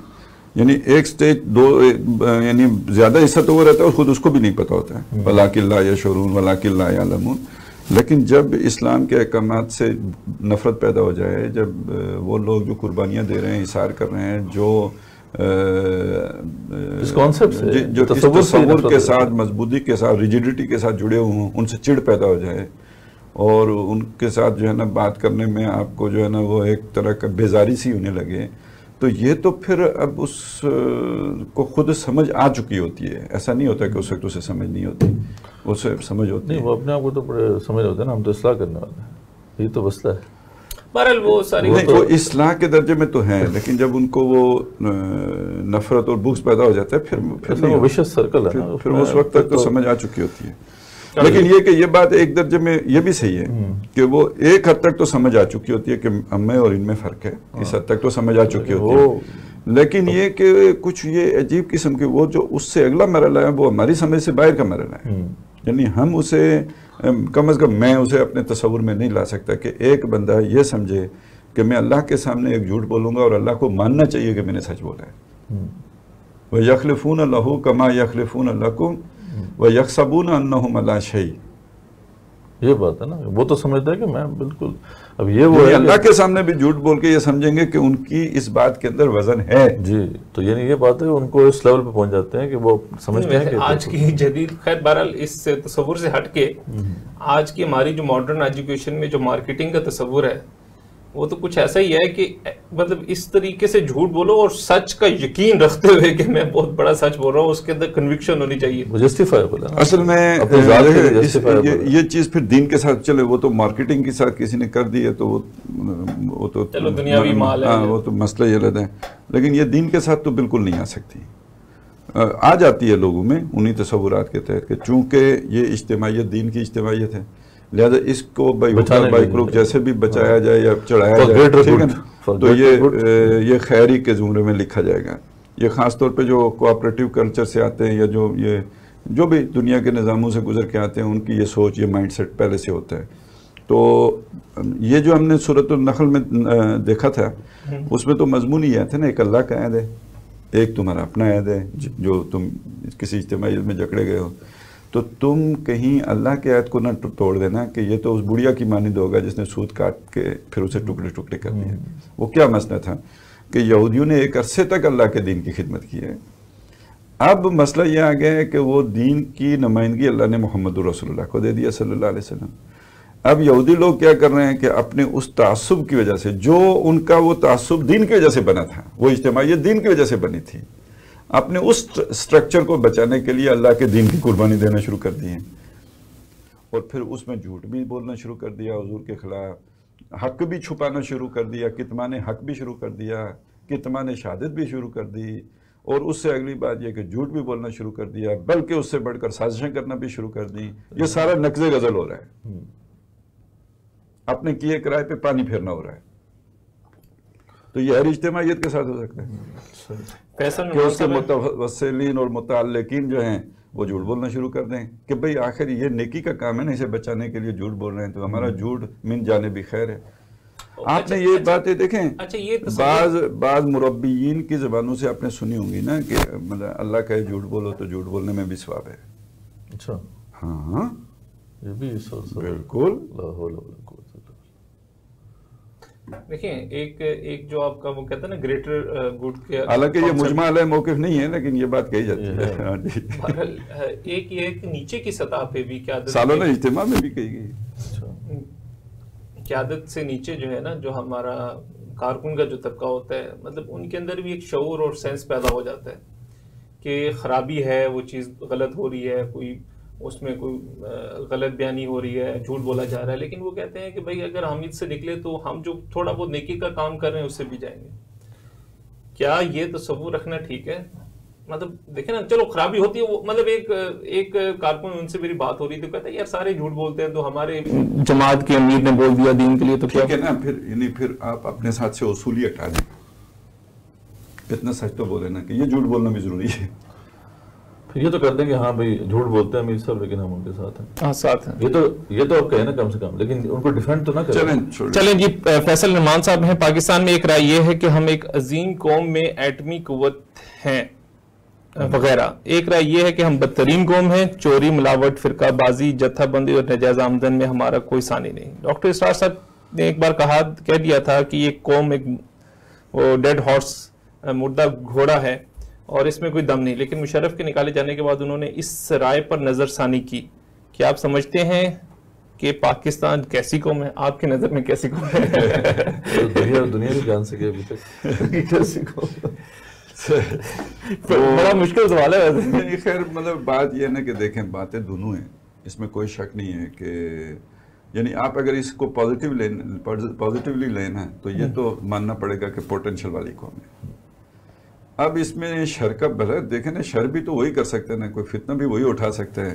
یعنی ایک سٹیج دو، یعنی زیادہ حصہ تو وہ رہتا ہے اور خود اس کو بھی نہیں پتا ہوتا ہے. وَلَٰكِن لَا يَشْعُرُونَ وَلَٰكِن لَا يَعْلَمُونَ. لیکن جب اسلام کے احکامات سے نفرت پیدا ہو جائے، جب وہ لوگ جو قربانیاں دے رہے ہیں، اثار کر رہے ہیں، جو اس کانسیپٹ سے جو تصور کے ساتھ، مضبوطی کے ساتھ، ریجیڈیٹی کے ساتھ جڑے ہوئے ہوں، ان سے چڑ پیدا ہو جائے اور ان کے ساتھ جو ہے نا بات کرنے میں آپ کو جو ہے نا وہ ایک طرح کا بیزاری سی ہونے لگے، تو یہ تو پھر اب اس کو خود سمجھ آ چکی ہوتی ہے. ایسا نہیں ہوتا کہ اس وقت اسے سمجھ نہیں ہوتی، اسے سمجھ ہوتی ہے. نہیں، وہ اپنے آپ کو تو بڑے سمجھ ہوتے ہیں نا، ہم تو اصلاح کرنے والے ہیں، یہ تو مسئلہ ہے. بہرحال وہ ساری وہ اصلاح کے درجے میں تو ہیں، لیکن جب ان کو وہ نفرت اور بغض پیدا ہو جاتا ہے پھر وہ وشس سرکل ہے نا، پھر اس وقت تک تو سمجھ آ چکی ہوتی ہے. لیکن یہ کہ یہ بات ایک درجے میں یہ بھی صحیح ہے کہ وہ ایک حد تک تو سمجھ آ چکی ہوتی ہے کہ ہم میں اور ان میں فرق ہے، اس حد تک تو سمجھ آ چکی ہوتی ہے. لیکن یہ کہ کچھ یہ عجیب قسم کے وہ جو اس سے اگلا مرحلہ ہے وہ ہماری سمجھ سے باہر کا مرحلہ ہے. یعنی ہم اسے کم از کم میں اسے اپنے تصور میں نہیں لا سکتا کہ ایک بندہ یہ سمجھے کہ میں اللہ کے سامنے ایک جھوٹ بولوں گا اور اللہ کو ماننا چاہیے کہ میں نے سچ بولا ہے. وَيَخْلِفُونَ لَهُ كَمَا يَخْلِفُونَ لَكُمْ وَيَحْسَبُونَ أَنَّهُمْ عَلَىٰ شَيْءٍ. یہ بات ہے نا, وہ تو سمجھتا ہے کہ میں بالکل, اب یہ وہ ہے اللہ کے سامنے بھی جھوٹ بول کے یہ سمجھیں گے کہ ان کی اس بات کے اندر وزن ہے. جی, تو یعنی یہ بات ہے ان کو اس لیول پہ پہنچ جاتے ہیں کہ وہ سمجھتے ہیں کہ آج کی جدید, خیر بہرحال اس تصور سے ہٹ کے آج کی ہماری جو ماڈرن ایجوکیشن میں جو مارکیٹنگ کا تصور ہے وہ تو کچھ ایسا ہی ہے کہ مطلب اس طریقے سے جھوٹ بولو اور سچ کا یقین رکھتے ہوئے کہ میں بہت بڑا سچ بول رہا ہوں, اس کے اندر کنوکشن ہونی چاہیے. جسٹیفائبل ہے اصل میں یہ چیز پھر دین کے ساتھ چلے, وہ تو مارکیٹنگ کے ساتھ کسی نے کر دی ہے تو وہ تو چلو دنیاوی مال ہے, وہ تو مسئلہ یہ رہتا ہے, لیکن یہ دین کے ساتھ تو بالکل نہیں آ سکتی. آ جاتی ہے لوگوں میں انہی تصورات کے تحت کہ چونکہ یہ اجتماعیت دین کی اجتماعیت ہے, لہذا اس کو بائی کروک جیسے بھی بچایا جائے یا چڑھایا جائے, ٹھیک ہے نا, تو یہ خیری کے زمرے میں لکھا جائے گا. یہ خاص طور پہ جو کوآپریٹیو کلچر سے آتے ہیں یا جو بھی دنیا کے نظاموں سے گزر کے آتے ہیں, ان کی یہ سوچ, یہ مائنڈ سیٹ پہلے سے ہوتا ہے. تو یہ جو ہم نے سورۃ النحل میں دیکھا تھا, اس میں تو مضمون یہ تھا نا, ایک اللہ کا عہد ہے, ایک تمہارا اپنا عہد ہے جو تم کسی اجتماعیت میں جکڑے گئے ہو. تو تم کہیں اللہ کے عہد کو نہ توڑ دینا کہ یہ تو اس بڑھیا کی مانند ہوگا جس نے سود کاٹ کے پھر اسے ٹکڑے ٹکڑے کر دیا. وہ کیا مسئلہ تھا کہ یہودیوں نے ایک عرصے تک اللہ کے دین کی خدمت کی ہے. اب مسئلہ یہ آ گیا ہے کہ وہ دین کی نمائندگی اللہ نے محمد رسول اللہ کو دے دیا صلی اللہ علیہ وسلم. اب یہودی لوگ کیا کر رہے ہیں کہ اپنے اس تعصب کی وجہ سے, جو ان کا وہ تعصب دین کی وجہ سے بنا تھا, وہ اجتماعیت دین کی وجہ سے بنی تھی, اپنے اس سٹرکچر کو بچانے کے لیے اللہ کے دین کی قربانی دینا شروع کر دی ہیں, اور پھر اس میں جھوٹ بھی بولنا شروع کر دیا حضور کے خلاف, حق بھی چھپانا شروع کر دیا, کتمان حق بھی شروع کر دیا, کتمان شہادت بھی شروع کر دی, اور اس سے اگلی بات یہ کہ جھوٹ بھی بولنا شروع کر دیا, بلکہ اس سے بڑھ کر سازشیں کرنا بھی شروع کر دی. یہ سارا نقض غزل ہو رہا ہے, اپنے کیے کرائے پہ پانی پھیرنا ہو رہا ہے. تو یہ ہر اجتماعیت کے ساتھ ہو سکتا ہے کہ اس کے متوسلین اور متعلقین جو ہیں وہ جھوٹ بولنا شروع کر دیں کہ بھئی آخر یہ نیکی کا کام ہے نا, اسے بچانے کے لیے جھوٹ بول رہے ہیں, تو ہمارا جھوٹ من جانبی خیر ہے. آپ نے یہ باتیں دیکھیں, بعض مربیین کی زبانوں سے آپ نے سنی ہوں گی نا کہ مطلب اللہ کہے جھوٹ بولو تو جھوٹ بولنے میں بھی ثواب ہے. اچھا, ہاں یہ بھی بالکل. دیکھیں ایک جو آپ کا وہ کہتا ہے نا گریٹر گڈ کے, حالانکہ یہ مجمع علیہ موقف نہیں ہے, لیکن یہ بات کہی جاتی ہے. ایک یہ کہ نیچے کی سطح پہ بھی قیادت, سالانہ اجتماع میں بھی کہی گئی, قیادت سے نیچے جو ہے نا, جو ہمارا کارکن کا جو طبقہ ہوتا ہے, مطلب ان کے اندر بھی ایک شعور اور سینس پیدا ہو جاتا ہے کہ خرابی ہے, وہ چیز غلط ہو رہی ہے, کوئی اس میں کوئی غلط بیانی ہو رہی ہے, جھوٹ بولا جا رہا ہے, لیکن وہ کہتے ہیں کہ بھائی اگر ہم اس سے نکلے تو ہم جو تھوڑا بہت نیکی کا کام کر رہے ہیں اس سے بھی جائیں گے. کیا یہ تصور رکھنا ٹھیک ہے؟ مطلب دیکھیں نا, چلو خرابی ہوتی ہے, وہ مطلب ایک کارکن, ان سے میری بات ہو رہی تھی, کہتا ہے یار سارے جھوٹ بولتے ہیں, تو ہمارے جماعت کے امیر نے بول دیا دین کے لیے تو ٹھیک ہے نا. پھر آپ اپنے ساتھ سے اصولی ہٹا دیں, اتنا سچ تو بولے نا کہ یہ جھوٹ بولنا بھی ضروری ہے. یہ تو کر دیں کہ ہاں بھائی جھوٹ بولتے ہیں امیر صاحب, لیکن ہم ان کے ساتھ ہیں. ہاں ساتھ ہیں. یہ تو آپ کہیں نا کم سے کم, لیکن ان کو ڈیفینڈ تو نہ کریں. چلیں جی, فیصل نعمان صاحب ہیں. پاکستان میں ایک رائے یہ ہے کہ ہم ایک عظیم قوم میں ایٹمی قوت ہیں وغیرہ. ایک رائے یہ ہے کہ ہم بدترین قوم ہیں, چوری, ملاوٹ, فرقہ بازی, جتھا بندی اور ناجائز آمدن میں ہمارا کوئی ثانی نہیں. ڈاکٹر اسرار صاحب نے ایک بار کہہ دیا تھا کہ یہ قوم ایک وہ ڈیڈ ہارس, مردہ گھوڑا ہے اور اس میں کوئی دم نہیں. لیکن مشرف کے نکالے جانے کے بعد انہوں نے اس رائے پر نظر ثانی کی. کیا آپ سمجھتے ہیں کہ پاکستان کیسی قوم ہے؟ آپ کی نظر میں کیسی قوم ہے؟ دنیا نہیں جان سکے ابھی تک کیسی قوم. بڑا مشکل سوال ہے ویسے. خیر مطلب بات یہ ہے نا کہ دیکھیں باتیں دونوں ہیں, اس میں کوئی شک نہیں ہے کہ یعنی آپ اگر اس کو پازیٹیولی لینا تو یہ تو ماننا پڑے گا کہ پوٹینشل والی قوم ہے. اب اس میں شر کا بھلا دیکھیں نا, شر بھی تو وہی کر سکتے ہیں نا, کوئی فتنہ بھی وہی اٹھا سکتے ہیں.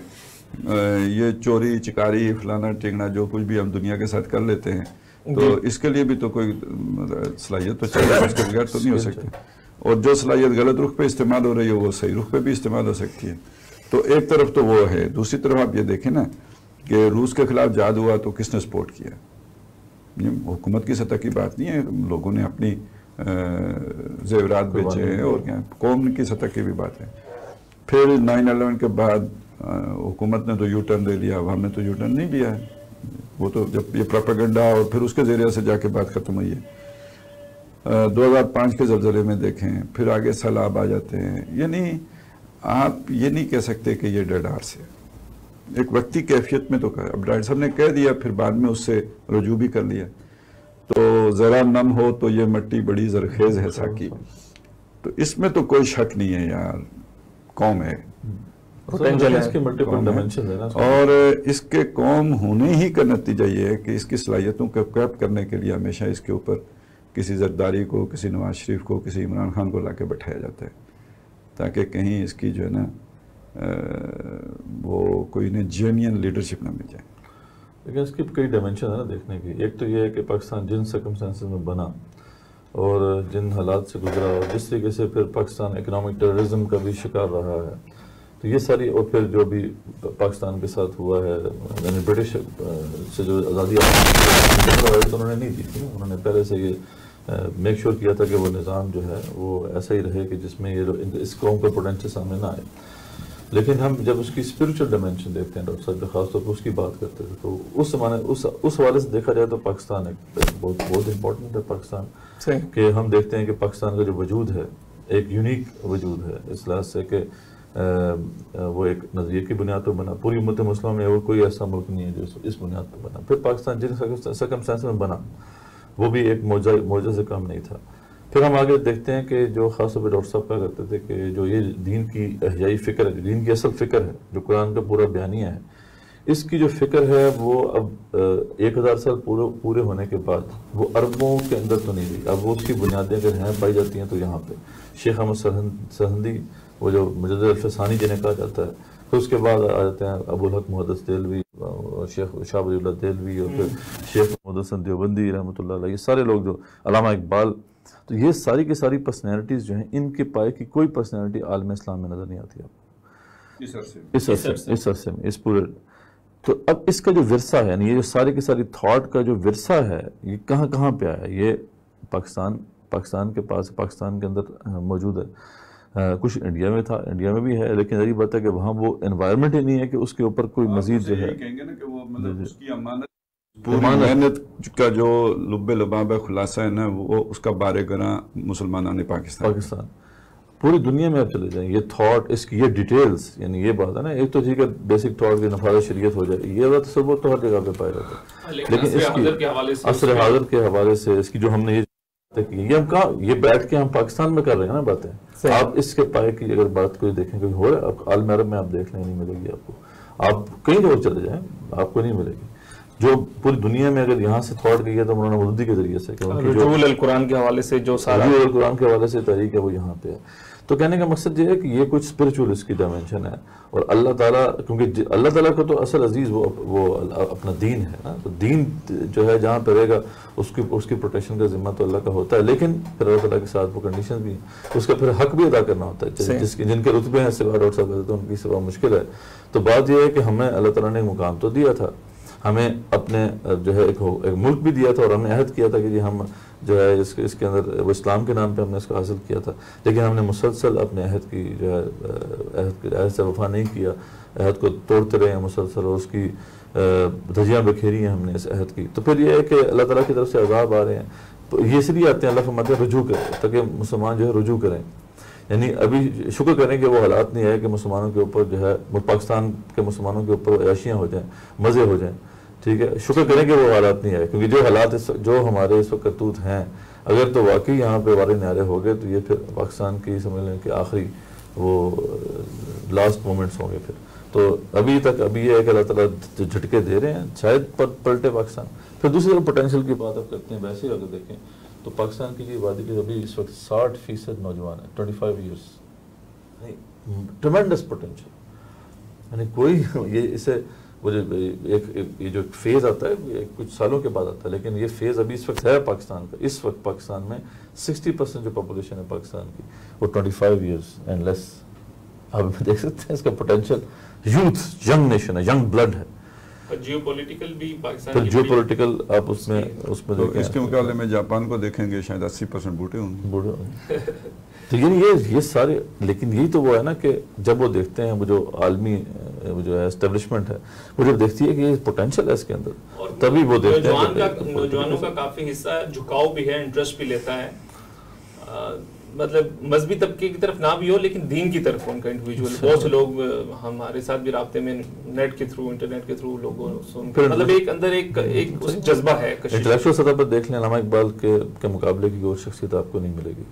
یہ چوری چکاری فلانا ٹھیکنا جو کچھ بھی ہم دنیا کے ساتھ کر لیتے ہیں, تو اس کے لیے بھی تو کوئی صلاحیت تو چاہیے, اس کے بغیر تو نہیں ہو سکتی. اور جو صلاحیت غلط رخ پہ استعمال ہو رہی ہے وہ صحیح رخ پہ بھی استعمال ہو سکتی ہے. تو ایک طرف تو وہ ہے, دوسری طرف آپ یہ دیکھیں نا کہ روس کے خلاف جہاد ہوا تو کس نے سپورٹ کیا؟ یہ حکومت کی سطح کی بات نہیں ہے، لوگوں نے اپنی زیورات بیچے ہیں اور کیا، قوم کی سطح کی بھی بات ہے. پھر 9/11 کے بعد حکومت نے تو یو ٹرن دے لیا، عوام نے تو یو ٹرن نہیں لیا ہے. وہ تو جب یہ پروپیگنڈا اور پھر اس کے ذریعے سے جا کے بات ختم ہوئی ہے. 2005 کے زلزلے میں دیکھیں، پھر آگے سیلاب آ جاتے ہیں. یعنی آپ یہ نہیں کہہ سکتے کہ یہ ڈیڈ آرس ہے. ایک وقتی کیفیت میں تو کہا، اب ڈاکٹر صاحب نے کہہ دیا، پھر بعد میں اس سے رجوع بھی کر لیا. تو ذرا نم ہو تو یہ مٹی بڑی زرخیز ہے ساکی. تو اس میں تو کوئی شک نہیں ہے یار، قوم ہے اور اس کے قوم ہونے ہی کا نتیجہ یہ ہے کہ اس کی صلاحیتوں کو کیپ کرنے کے لیے ہمیشہ اس کے اوپر کسی زرداری کو، کسی نواز شریف کو، کسی عمران خان کو لا کے بٹھایا جاتا ہے تاکہ کہیں اس کی جو ہے نا وہ کوئی انہیں جینین لیڈرشپ نہ مل جائے. لیکن اس کی کئی ڈائمنشن ہے نا دیکھنے کی. ایک تو یہ ہے کہ پاکستان جن سرکمسٹانسز میں بنا اور جن حالات سے گزرا اور جس طریقے سے پھر پاکستان اکنامک ٹیررزم کا بھی شکار رہا ہے، تو یہ ساری، اور پھر جو بھی پاکستان کے ساتھ ہوا ہے، یعنی برٹش سے جو آزادی تو انہوں نے نہیں دی تھی، انہوں نے پہلے سے یہ میک شور کیا تھا کہ وہ نظام جو ہے وہ ایسا ہی رہے کہ جس میں یہ اس قوم کا پوٹینشیل سامنے نہ آئے. لیکن ہم جب اس کی اسپرچل ڈائمنشن دیکھتے ہیں ڈاکٹر صاحب، خاص طور پر اس کی بات کرتے ہیں، تو اس زمانے اس حوالے سے دیکھا جائے تو پاکستان ایک بہت امپورٹنٹ ہے پاکستان، کہ ہم دیکھتے ہیں کہ پاکستان کا جو وجود ہے ایک یونیک وجود ہے اس لحاظ سے کہ وہ ایک نظریے کی بنیاد پر بنا. پوری امت مسلمہ میں اور کوئی ایسا ملک نہیں ہے جو اس بنیاد پر بنا. پھر پاکستان جن سرکمسٹانس میں بنا وہ بھی ایک معجزہ سے کم نہیں تھا. پھر ہم آگے دیکھتے ہیں کہ جو خاص طور پہ ڈاکٹر صاحب کہا کرتے تھے کہ جو یہ دین کی احیائی فکر ہے، دین کی اصل فکر ہے، جو قرآن کا پورا بیانیہ ہے، اس کی جو فکر ہے وہ اب 1000 سال پورے ہونے کے بعد وہ عربوں کے اندر تو نہیں رہی. اب وہ اس کی بنیادیں اگر ہیں پائی جاتی ہیں تو یہاں پہ شیخ احمد سرہندی، وہ جو مجدد الفسانی جنہیں کہا جاتا ہے، پھر اس کے بعد آ جاتے ہیں ابو الحق محدث دہلوی، شیخ شاہ ولی اللہ دہلوی، اور پھر شیخ محمد حسن دیوبندی رحمۃ اللہ علیہ. یہ سارے لوگ، جو علامہ اقبال، تو یہ ساری کی ساری پرسنالٹیز جو ہیں، ان کے پائے کی کوئی پرسنالٹی عالم اسلام میں نظر نہیں آتی آپ کو اس عرصے میں، اس پورے. تو اب اس کا جو ورثہ ہے، یعنی یہ جو سارے کے ساری تھاٹ کا جو ورثہ ہے، یہ کہاں کہاں پہ آیا؟ یہ پاکستان کے پاس، پاکستان کے اندر موجود ہے. کچھ انڈیا میں تھا، انڈیا میں بھی ہے، لیکن ظاہر بات ہے کہ وہاں وہ انوائرمنٹ ہی نہیں ہے کہ اس کے اوپر کوئی مزید جو ہے پوری محنت کا جو لب لباب خلاصہ ہے نا، وہ اس کا بارے گراں مسلمانان پاکستان پوری دنیا میں آپ چلے جائیں. یہ تھاٹ، اس کی یہ ڈیٹیلز، یعنی یہ بات ہے نا، ایک تو ٹھیک ہے بیسک تھاٹ کی نفاذ شریعت ہو جائے، یہ والا تصور تو ہر جگہ پہ پایا جاتا ہے، لیکن اس کی عصر حاضر کے حوالے سے اس کی جو ہم نے یہ ہم کہا، یہ بیٹھ کے ہم پاکستان میں کر رہے ہیں نا باتیں. آپ اس کے پائے کی اگر بات کوئی دیکھیں کوئی ہو رہا ہے عالم عرب میں، آپ دیکھ لیں نہیں ملے گی آپ کو. آپ کہیں اور چلے جائیں آپ کو نہیں ملے گی. جو پوری دنیا میں اگر یہاں سے تھاٹ گئی ہے تو مولانا مودودی کے ذریعے سے، رجوع القرآن کے حوالے سے جو سارا رجوع القرآن کے حوالے سے تحریک ہے وہ یہاں پہ ہے. تو کہنے کا مقصد یہ ہے کہ یہ کچھ اسپرچول اس کی ڈائمنشن ہے. اور اللہ تعالیٰ، کیونکہ اللہ تعالیٰ کا تو اصل عزیز وہ اپنا دین ہے نا، تو دین جو ہے جہاں پہ رہے گا اس کی پروٹیکشن کا ذمہ تو اللہ کا ہوتا ہے، لیکن پھر اللہ تعالیٰ کے ساتھ وہ کنڈیشن بھی ہیں، اس کا پھر حق بھی ادا کرنا ہوتا ہے. جن کے رتبے ہیں سوا ڈاکٹر صاحب کہتے ہیں ان کی سوا مشکل ہے. تو بات یہ ہے کہ ہمیں اللہ تعالیٰ نے ایک مقام تو دیا تھا، ہمیں اپنے جو ہے ایک ملک بھی دیا تھا، اور ہم نے عہد کیا تھا کہ جی ہم جو ہے اس کے اندر وہ اسلام کے نام پہ ہم نے اس کو حاصل کیا تھا، لیکن ہم نے مسلسل اپنے عہد کی جو ہے عہد سے وفا نہیں کیا، عہد کو توڑتے رہے ہیں مسلسل، اور اس کی دھجیاں بکھیری ہیں ہم نے اس عہد کی. تو پھر یہ ہے کہ اللہ تعالیٰ کی طرف سے عذاب آ رہے ہیں، یہ اس لیے آتے ہیں اللہ فرماتے ہیں رجوع کریں، تاکہ مسلمان جو ہے رجوع کریں. یعنی ابھی شکر کریں کہ وہ حالات نہیں ہے کہ مسلمانوں کے اوپر جو ہے پاکستان کے مسلمانوں کے اوپر عیاشیاں ہو جائیں، مزے ہو جائیں. ٹھیک ہے، شکر کریں کہ وہ حالات نہیں ہے، کیونکہ جو حالات جو ہمارے اس وقت کرتوت ہیں، اگر تو واقعی یہاں پہ وارے نعرے ہو گئے تو یہ پھر پاکستان کی سمجھ لیں کہ آخری وہ لاسٹ مومنٹس ہوں گے. پھر تو ابھی یہ ہے کہ اللہ تعالیٰ جھٹکے دے رہے ہیں، شاید پلٹے پاکستان. پھر دوسری طرف پوٹینشیل کی بات آپ کرتے ہیں، ویسے اگر دیکھیں تو پاکستان کی جو آبادی کی ابھی اس وقت 60% نوجوان ہیں، 25 ایئرس، ٹرمینڈس پوٹینشیل. یعنی کوئی یہ اسے وہ یہ جو فیز آتا ہے کچھ سالوں کے بعد آتا ہے، لیکن یہ فیز ابھی اس وقت ہے پاکستان کا. اس وقت پاکستان میں 60% جو پاپولیشن ہے پاکستان کی وہ 25 ایئرس اینڈ لیس. آپ دیکھ سکتے ہیں اس کا پوٹینشیل، یوتھ، ینگ نیشن ہے، ینگ بلڈ ہے. جیو پولیٹیکل بھی پاکستان پھر جیو پولیٹیکل آپ اس میں تو اس کے مقابلے میں جاپان کو دیکھیں گے شاید 80% بوٹے ہوں گے. بوڑھے تو یعنی یہ سارے، لیکن یہی تو وہ ہے نا کہ جب وہ دیکھتے ہیں وہ جو عالمی وہ جو ہے اسٹیبلشمنٹ ہے، وہ جب دیکھتی ہے کہ یہ پوٹینشیل ہے اس کے اندر، تبھی وہ دیکھتے ہیں. نوجوانوں کا کافی حصہ جھکاؤ بھی ہے، انٹرسٹ بھی لیتا ہے، مطلب مذہبی طبقے کی طرف نہ بھی ہو لیکن دین کی طرف ان کا انڈیویجول. بہت سے لوگ ہمارے ساتھ بھی رابطے میں نیٹ کے تھرو، انٹرنیٹ کے تھرو لوگوں مطلب ایک اندر ایک جذبہ ہے. انٹلیکچوئل سطح پر دیکھ لیں، علامہ اقبال کے مقابلے کی اور شخصیت آپ کو نہیں ملے گی.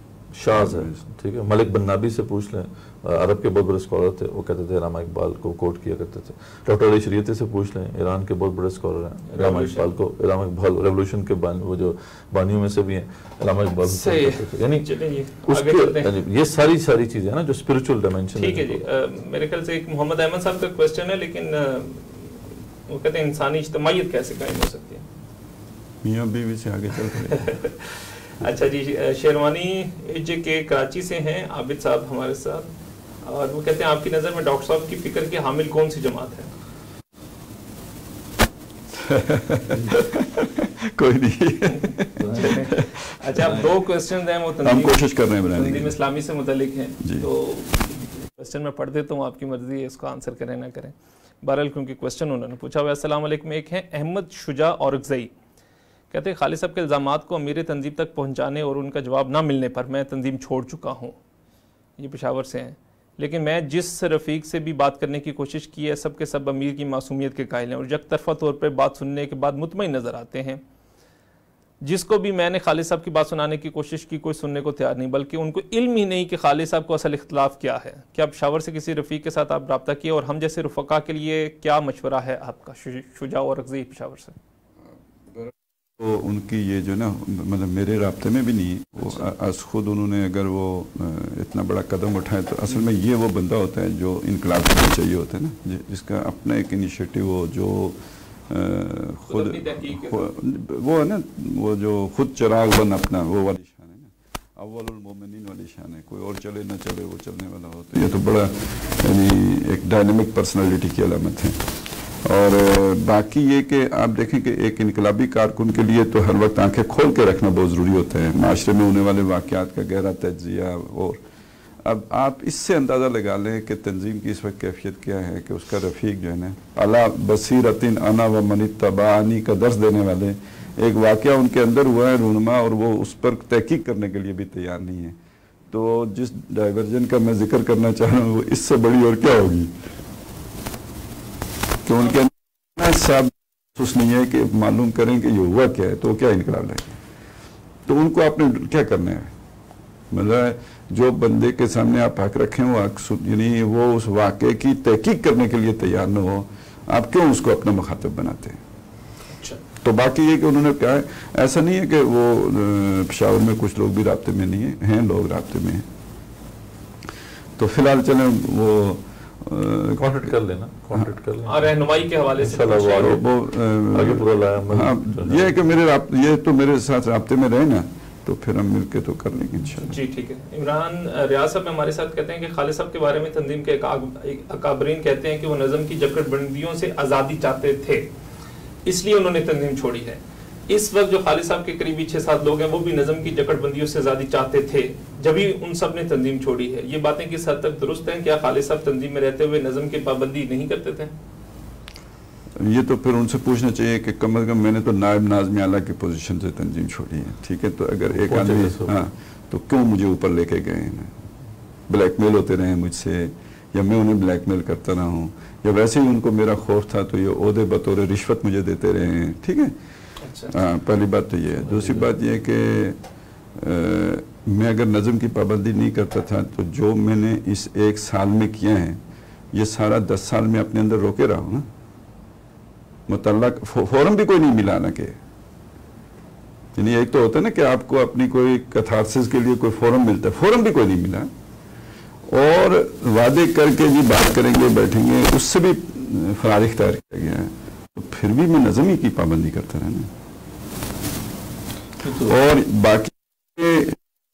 شاز ہے، ٹھیک ہے. ملک بن نابی سے پوچھ لیں، عرب کے بہت بڑے اسکالر تھے، وہ کہتے تھے علامہ اقبال کو کوٹ کیا کرتے تھے. ڈاکٹر علی شریعتی سے پوچھ لیں، ایران کے بہت بڑے اسکالر ہیں، علامہ اقبال کو، علامہ اقبال ریولوشن کے وہ جو بانیوں میں سے بھی ہیں، علامہ اقبال کو. یعنی اس کے یہ ساری چیزیں ہیں نا جو اسپرچل ڈائمینشن. ٹھیک ہے جی. میرے خیال سے ایک محمد احمد صاحب کا کویسچن ہے، لیکن وہ کہتے ہیں انسانی اجتماعیت کیسے قائم ہو سکتی ہے؟ میاں بیوی سے آگے چل رہے. اچھا جی. شیروانی جے کے کراچی سے ہیں عابد صاحب ہمارے ساتھ، اور وہ کہتے ہیں آپ کی نظر میں ڈاکٹر صاحب کی فکر کے حامل کون سی جماعت ہے؟ کوئی نہیں. اچھا، اب 2 کویسچنز ہیں، وہ ہم کوشش کر رہے ہیں تنظیم اسلامی سے متعلق ہیں. جی. تو کویسچن میں پڑھ دیتا ہوں، آپ کی مرضی ہے اس کو آنسر کریں نہ کریں. بہرحال کیونکہ کویسچن انہوں نے پوچھا ہوا ہے. السلام علیکم. ایک ہیں احمد شجاع اورکزئی، کہتے ہیں خالد صاحب کے الزامات کو امیر تنظیم تک پہنچانے اور ان کا جواب نہ ملنے پر میں تنظیم چھوڑ چکا ہوں. یہ پشاور سے ہیں. لیکن میں جس رفیق سے بھی بات کرنے کی کوشش کی ہے، سب کے سب امیر کی معصومیت کے قائل ہیں اور یک طرفہ طور پر بات سننے کے بعد مطمئن نظر آتے ہیں. جس کو بھی میں نے خالد صاحب کی بات سنانے کی کوشش کی، کوئی سننے کو تیار نہیں، بلکہ ان کو علم ہی نہیں کہ خالد صاحب کو اصل اختلاف کیا ہے. کیا پشاور سے کسی رفیق کے ساتھ آپ رابطہ کیے، اور ہم جیسے رفقا کے لیے کیا مشورہ ہے آپ کا؟ شجاع اورکزئی پشاور سے. تو ان کی یہ جو نا مطلب میرے رابطے میں بھی نہیں، وہ از خود انہوں نے اگر وہ اتنا بڑا قدم اٹھائے تو اصل میں یہ وہ بندہ ہوتا ہے جو انقلاب کرنا چاہیے ہوتا ہے نا، جس کا اپنا ایک انیشیٹو ہو، جو خود وہ ہے نا، وہ جو خود چراغ بن اپنا، وہ والی شان ہے نا، اول المومنین والی شان ہے. کوئی اور چلے نہ چلے وہ چلنے والا ہو. تو یہ تو بڑا یعنی ایک ڈائنامک پرسنالٹی کی علامت ہے. اور باقی یہ کہ آپ دیکھیں کہ ایک انقلابی کارکن کے لیے تو ہر وقت آنکھیں کھول کے رکھنا بہت ضروری ہوتا ہے، معاشرے میں ہونے والے واقعات کا گہرا تجزیہ. اور اب آپ اس سے اندازہ لگا لیں کہ تنظیم کی اس وقت کیفیت کیا ہے کہ اس کا رفیق جو ہے نا، علی بصیرۃ انا و من اتبعنی کا درس دینے والے ایک واقعہ ان کے اندر ہوا ہے رونما، اور وہ اس پر تحقیق کرنے کے لیے بھی تیار نہیں ہے. تو جس ڈائیورژن کا میں ذکر کرنا چاہ رہا ہوں وہ اس سے بڑی اور کیا ہوگی کہ ان کے اندر صاحب محسوس نہیں ہے کہ معلوم کریں کہ یہ ہوا کیا ہے، تو کیا انقلاب لائے. تو ان کو آپ نے کیا کرنا ہے، مطلب جو بندے کے سامنے آپ حق رکھیں وہ یعنی وہ اس واقعے کی تحقیق کرنے کے لیے تیار نہ ہو، آپ کیوں اس کو اپنا مخاطب بناتے ہیں. تو باقی یہ کہ انہوں نے کہا ہے، ایسا نہیں ہے کہ وہ پشاور میں کچھ لوگ بھی رابطے میں نہیں ہیں لوگ رابطے میں ہیں. تو فی الحال چلیں وہ کانٹیکٹ کر لینا، کانٹیکٹ کر لینا اور رہنمائی کے حوالے سے ہاں یہ ہے کہ یہ تو میرے ساتھ رابطے میں رہے نا، تو پھر ہم مل کے تو کر لیں گے انشاءاللہ. جی ٹھیک ہے. عمران ریاض صاحب ہمارے ساتھ کہتے ہیں کہ خالد صاحب کے بارے میں تنظیم کے اکابرین کہتے ہیں کہ وہ نظم کی جکڑ بندیوں سے آزادی چاہتے تھے، اس لیے انہوں نے تنظیم چھوڑی ہے. اس وقت جو خالد صاحب کے قریبی 6-7 لوگ ہیں وہ بھی نظم کی جکڑ بندیوں سے آزادی چاہتے تھے، جبھی ان سب نے تنظیم چھوڑی ہے. یہ باتیں کس حد تک درست ہیں؟ کیا خالد صاحب تنظیم میں رہتے ہوئے نظم کی پابندی نہیں کرتے تھے؟ یہ تو پھر ان سے پوچھنا چاہیے کہ کم از کم میں نے تو نائب ناظم اعلیٰ کی پوزیشن سے تنظیم چھوڑی ہے، ٹھیک ہے. تو اگر ایک آدمی تو کیوں مجھے اوپر لے کے گئے ہیں، بلیک میل ہوتے رہے مجھ سے، یا میں انہیں بلیک میل کرتا رہا ہوں، یا ویسے ہی ان کو میرا خوف تھا تو یہ عہدے بطور رشوت مجھے دیتے رہے ہیں، ٹھیک ہے. پہلی بات تو یہ ہے. دوسری بات یہ ہے کہ میں اگر نظم کی پابندی نہیں کرتا تھا تو جو میں نے اس 1 سال میں کیا ہے یہ سارا 10 سال میں اپنے اندر روکے رہا ہوں نا. متعلق فورم بھی کوئی نہیں ملا نا، کہ یعنی ایک تو ہوتا ہے نا کہ آپ کو اپنی کوئی کتھارسس کے لیے کوئی فورم ملتا ہے، فورم بھی کوئی نہیں ملا، اور وعدے کر کے جی بات کریں گے بیٹھیں گے اس سے بھی فرار اختیار کیا گیا ہے. تو پھر بھی میں نظم ہی کی پابندی کرتا رہا نا. اور باقی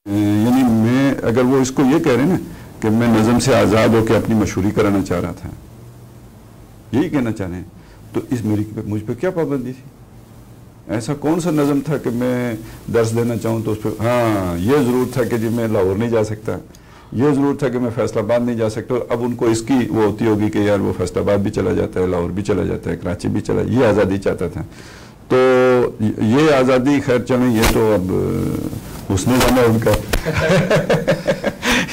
یعنی میں اگر وہ اس کو یہ کہہ رہے ہیں نا کہ میں نظم سے آزاد ہو کے اپنی مشہوری کرانا چاہ رہا تھا، یہی کہنا چاہ رہے ہیں، تو اس میری مجھ پہ کیا پابندی تھی؟ ایسا کون سا نظم تھا کہ میں درس دینا چاہوں تو اس پہ ہاں یہ ضرور تھا کہ جی میں لاہور نہیں جا سکتا، یہ ضرور تھا کہ میں فیصل آباد نہیں جا سکتا، اور اب ان کو اس کی وہ ہوتی ہوگی کہ یار وہ فیصل آباد بھی چلا جاتا ہے، لاہور بھی چلا جاتا ہے، کراچی بھی چلا، یہ آزادی چاہتا تھا. تو یہ آزادی خیر چلیں، یہ تو اب حسن زن ہے ان کا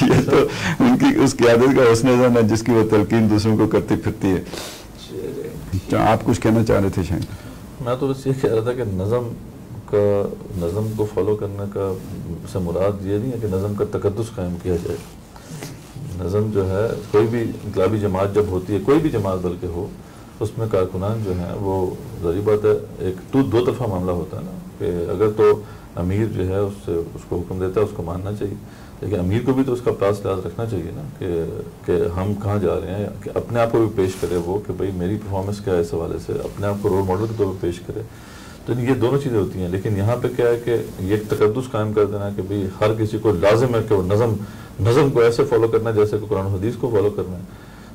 یہ تو ان کی اس قیادت کا حسن زن ہے جس کی وہ تلقین دوسروں کو کرتی پھرتی ہے. آپ کچھ کہنا چاہ رہے تھے شاید؟ میں تو بس یہ کہہ رہا تھا کہ نظم کو فالو کرنے کا سے مراد یہ نہیں ہے کہ نظم کا تقدس قائم کیا جائے. نظم جو ہے کوئی بھی انقلابی جماعت جب ہوتی ہے، کوئی بھی جماعت بلکہ ہو، اس میں کارکنان جو ہیں وہ ظاہری بات ہے ایک دو طرفہ معاملہ ہوتا ہے نا، کہ اگر تو امیر جو ہے اس کو حکم دیتا ہے اس کو ماننا چاہیے، لیکن امیر کو بھی تو اس کا پاس لحاظ رکھنا چاہیے نا کہ ہم کہاں جا رہے ہیں، کہ اپنے آپ کو بھی پیش کرے وہ کہ بھئی میری پرفارمنس کیا ہے اس حوالے سے، اپنے آپ کو رول ماڈل کے طور پر پیش کرے. تو یہ دونوں چیزیں ہوتی ہیں. لیکن یہاں پہ کیا ہے کہ یہ ایک تقدس قائم کر دینا کہ بھئی ہر کسی کو لازم ہے کہ وہ نظم کو ایسے فالو کرنا جیسے کہ قرآن و حدیث کو فالو کرنا ہے.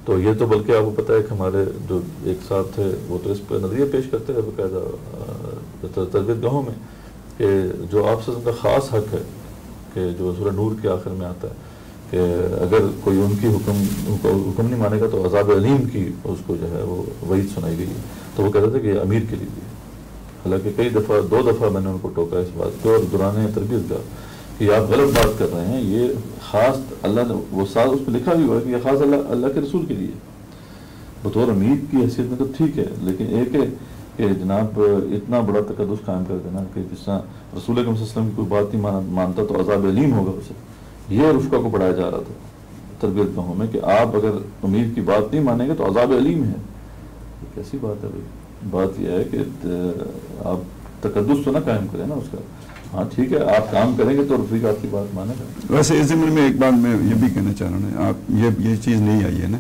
تو یہ تو بلکہ آپ کو پتہ ہے کہ ہمارے جو ایک ساتھ تھے وہ تو اس پہ نظریہ پیش کرتے ہیں باقاعدہ تربیت گاہوں میں کہ جو آپ سے ان کا خاص حق ہے کہ جو سورہ نور کے آخر میں آتا ہے کہ اگر کوئی ان کی حکم نہیں مانے گا تو عذاب علیم کی اس کو جو ہے وہ وعید سنائی گئی. تو وہ کہتے تھے کہ یہ امیر کے لیے بھی. حالانکہ کئی دفعہ 2 دفعہ میں نے ان کو ٹوکا اس بات کو اور دوران تربیت کا کہ آپ غلط بات کر رہے ہیں، یہ خاص اللہ نے وہ ساتھ اس پہ لکھا بھی ہوا ہے کہ یہ خاص اللہ کے رسول کے لیے بطور امیر کی حیثیت میں تو ٹھیک ہے، لیکن ایک ہے کہ جناب اتنا بڑا تقدس قائم کر دینا کہ جس طرح رسول اکرم صلی اللہ علیہ وسلم کی کوئی بات نہیں مانتا تو عذاب علیم ہوگا اسے. یہ رفقہ کو پڑھایا جا رہا تھا تربیت گاہوں میں کہ آپ اگر امیر کی بات نہیں مانیں گے تو عذاب علیم ہے. کیسی بات ہے بھائی؟ بات یہ ہے کہ آپ تقدس تو نہ قائم کریں نا اس کا. ہاں ٹھیک ہے آپ کام کریں گے تو رفیق آپ کی بات مانے گا. ویسے اس ضمن میں ایک بات میں یہ بھی کہنا چاہ رہا ہوں، آپ یہ چیز نہیں آئی ہے نا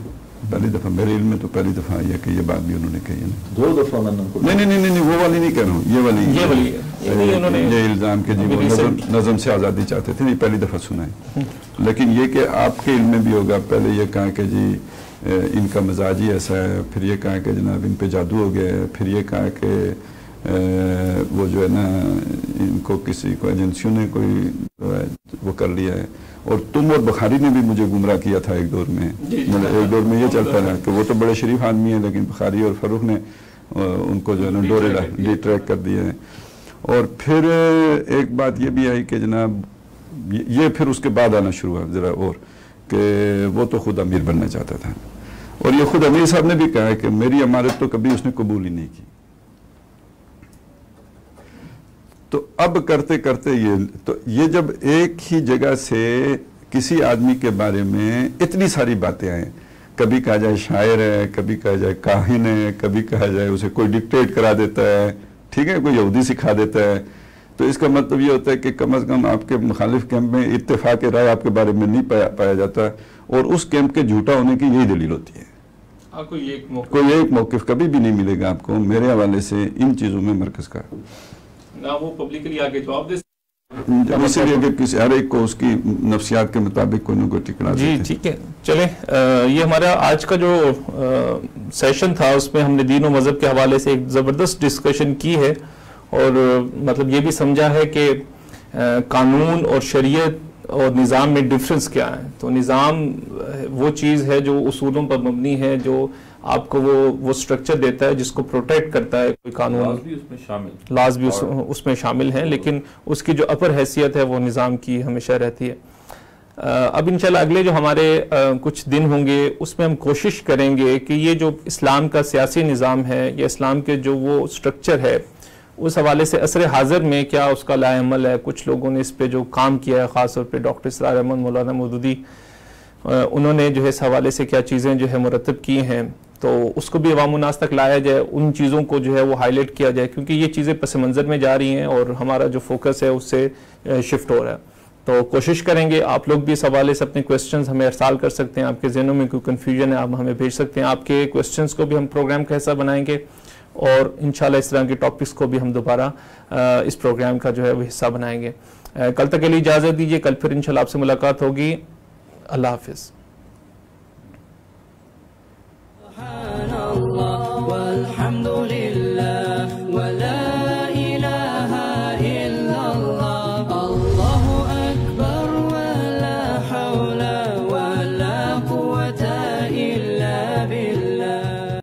پہلی دفعہ میرے علم میں، تو پہلی دفعہ آئی ہے کہ یہ بات بھی انہوں نے کہی ہے نا. 2 دفعہ میں نے نہیں وہ والی نہیں کہہ رہا ہوں، یہ الزام کہ جی وہ نظم سے آزادی چاہتے تھے، نہیں پہلی دفعہ سنا ہے. لیکن یہ کہ آپ کے علم میں بھی ہوگا، پہلے یہ کہا کہ جی ان کا مزاج ہی ایسا ہے، پھر یہ کہا کہ جناب ان پہ جادو ہو گیا ہے، پھر یہ کہا کہ وہ جو ہے نا ان کو کسی کو ایجنسیوں نے کوئی وہ کر لیا ہے. اور تم اور بخاری نے بھی مجھے گمراہ کیا تھا ایک دور میں، ایک دور میں یہ چلتا رہا کہ وہ تو بڑے شریف آدمی ہیں لیکن بخاری اور فروخ نے ان کو جو ہے نا ڈورے ٹریک کر دیا ہے. اور پھر ایک بات یہ بھی آئی کہ جناب یہ پھر اس کے بعد آنا شروع ہوا ذرا اور کہ وہ تو خود امیر بننا چاہتا تھا، اور یہ خود امیر صاحب نے بھی کہا ہے کہ میری امارت تو کبھی اس نے قبول ہی نہیں کی. تو اب کرتے کرتے یہ جب ایک ہی جگہ سے کسی آدمی کے بارے میں اتنی ساری باتیں آئیں، کبھی کہا جائے شاعر ہے، کبھی کہا جائے کاہن ہے، کبھی کہا جائے اسے کوئی ڈکٹیٹ کرا دیتا ہے، ٹھیک ہے، کوئی یہودی سکھا دیتا ہے، تو اس کا مطلب یہ ہوتا ہے کہ کم از کم آپ کے مخالف کیمپ میں اتفاق رائے آپ کے بارے میں نہیں پایا جاتا، اور اس کیمپ کے جھوٹا ہونے کی یہی دلیل ہوتی ہے. کوئی ایک موقف کبھی بھی نہیں ملے گا آپ کو میرے حوالے سے ان چیزوں میں مرکز کا، نہ وہ پبلکلی آگے جواب دے اسی لیے کہ کسی ہر ایک کو اس کی نفسیات کے مطابق کوئی نہ کوئی ٹکڑا دیتے ہیں. ٹھیک ہے چلیں، یہ ہمارا آج کا جو سیشن تھا اس میں ہم نے دین و مذہب کے حوالے سے ایک زبردست ڈسکشن کی ہے، اور مطلب یہ بھی سمجھا ہے کہ قانون اور شریعت اور نظام میں ڈفرنس کیا ہے. تو نظام وہ چیز ہے جو اصولوں پر مبنی ہے، جو آپ کو وہ سٹرکچر دیتا ہے جس کو پروٹیکٹ کرتا ہے. کوئی قانون لاز بھی اس میں شامل ہیں، لیکن اس کی جو اپر حیثیت ہے وہ نظام کی ہمیشہ رہتی ہے. اب انشاءاللہ اگلے جو ہمارے کچھ دن ہوں گے اس میں ہم کوشش کریں گے کہ یہ جو اسلام کا سیاسی نظام ہے یا اسلام کے جو وہ سٹرکچر ہے اس حوالے سے عصر حاضر میں کیا اس کا لا عمل ہے. کچھ لوگوں نے اس پہ جو کام کیا ہے، خاص طور پہ ڈاکٹر اسرار احمد، مولانا مودودی، انہوں نے جو ہے اس حوالے سے کیا چیزیں جو ہے مرتب کی ہیں، تو اس کو بھی عوام الناس تک لایا جائے، ان چیزوں کو جو ہے وہ ہائی لائٹ کیا جائے، کیونکہ یہ چیزیں پس منظر میں جا رہی ہیں اور ہمارا جو فوکس ہے اس سے شفٹ ہو رہا ہے. تو کوشش کریں گے آپ لوگ بھی اس حوالے سے اپنے کویسچنز ہمیں ارسال کر سکتے ہیں. آپ کے ذہنوں میں کوئی کنفیوژن ہے آپ ہمیں بھیج سکتے ہیں. آپ کے کویسچنز کو بھی ہم پروگرام کا حصہ بنائیں گے، اور انشاءاللہ اس طرح کے ٹاپکس کو بھی ہم دوبارہ اس پروگرام کا جو ہے وہ حصہ بنائیں گے. کل تک کے لیے اجازت دیجیے، کل پھر انشاءاللہ آپ سے ملاقات ہوگی. اللہ حافظ. سبحان اللہ والحمد حمد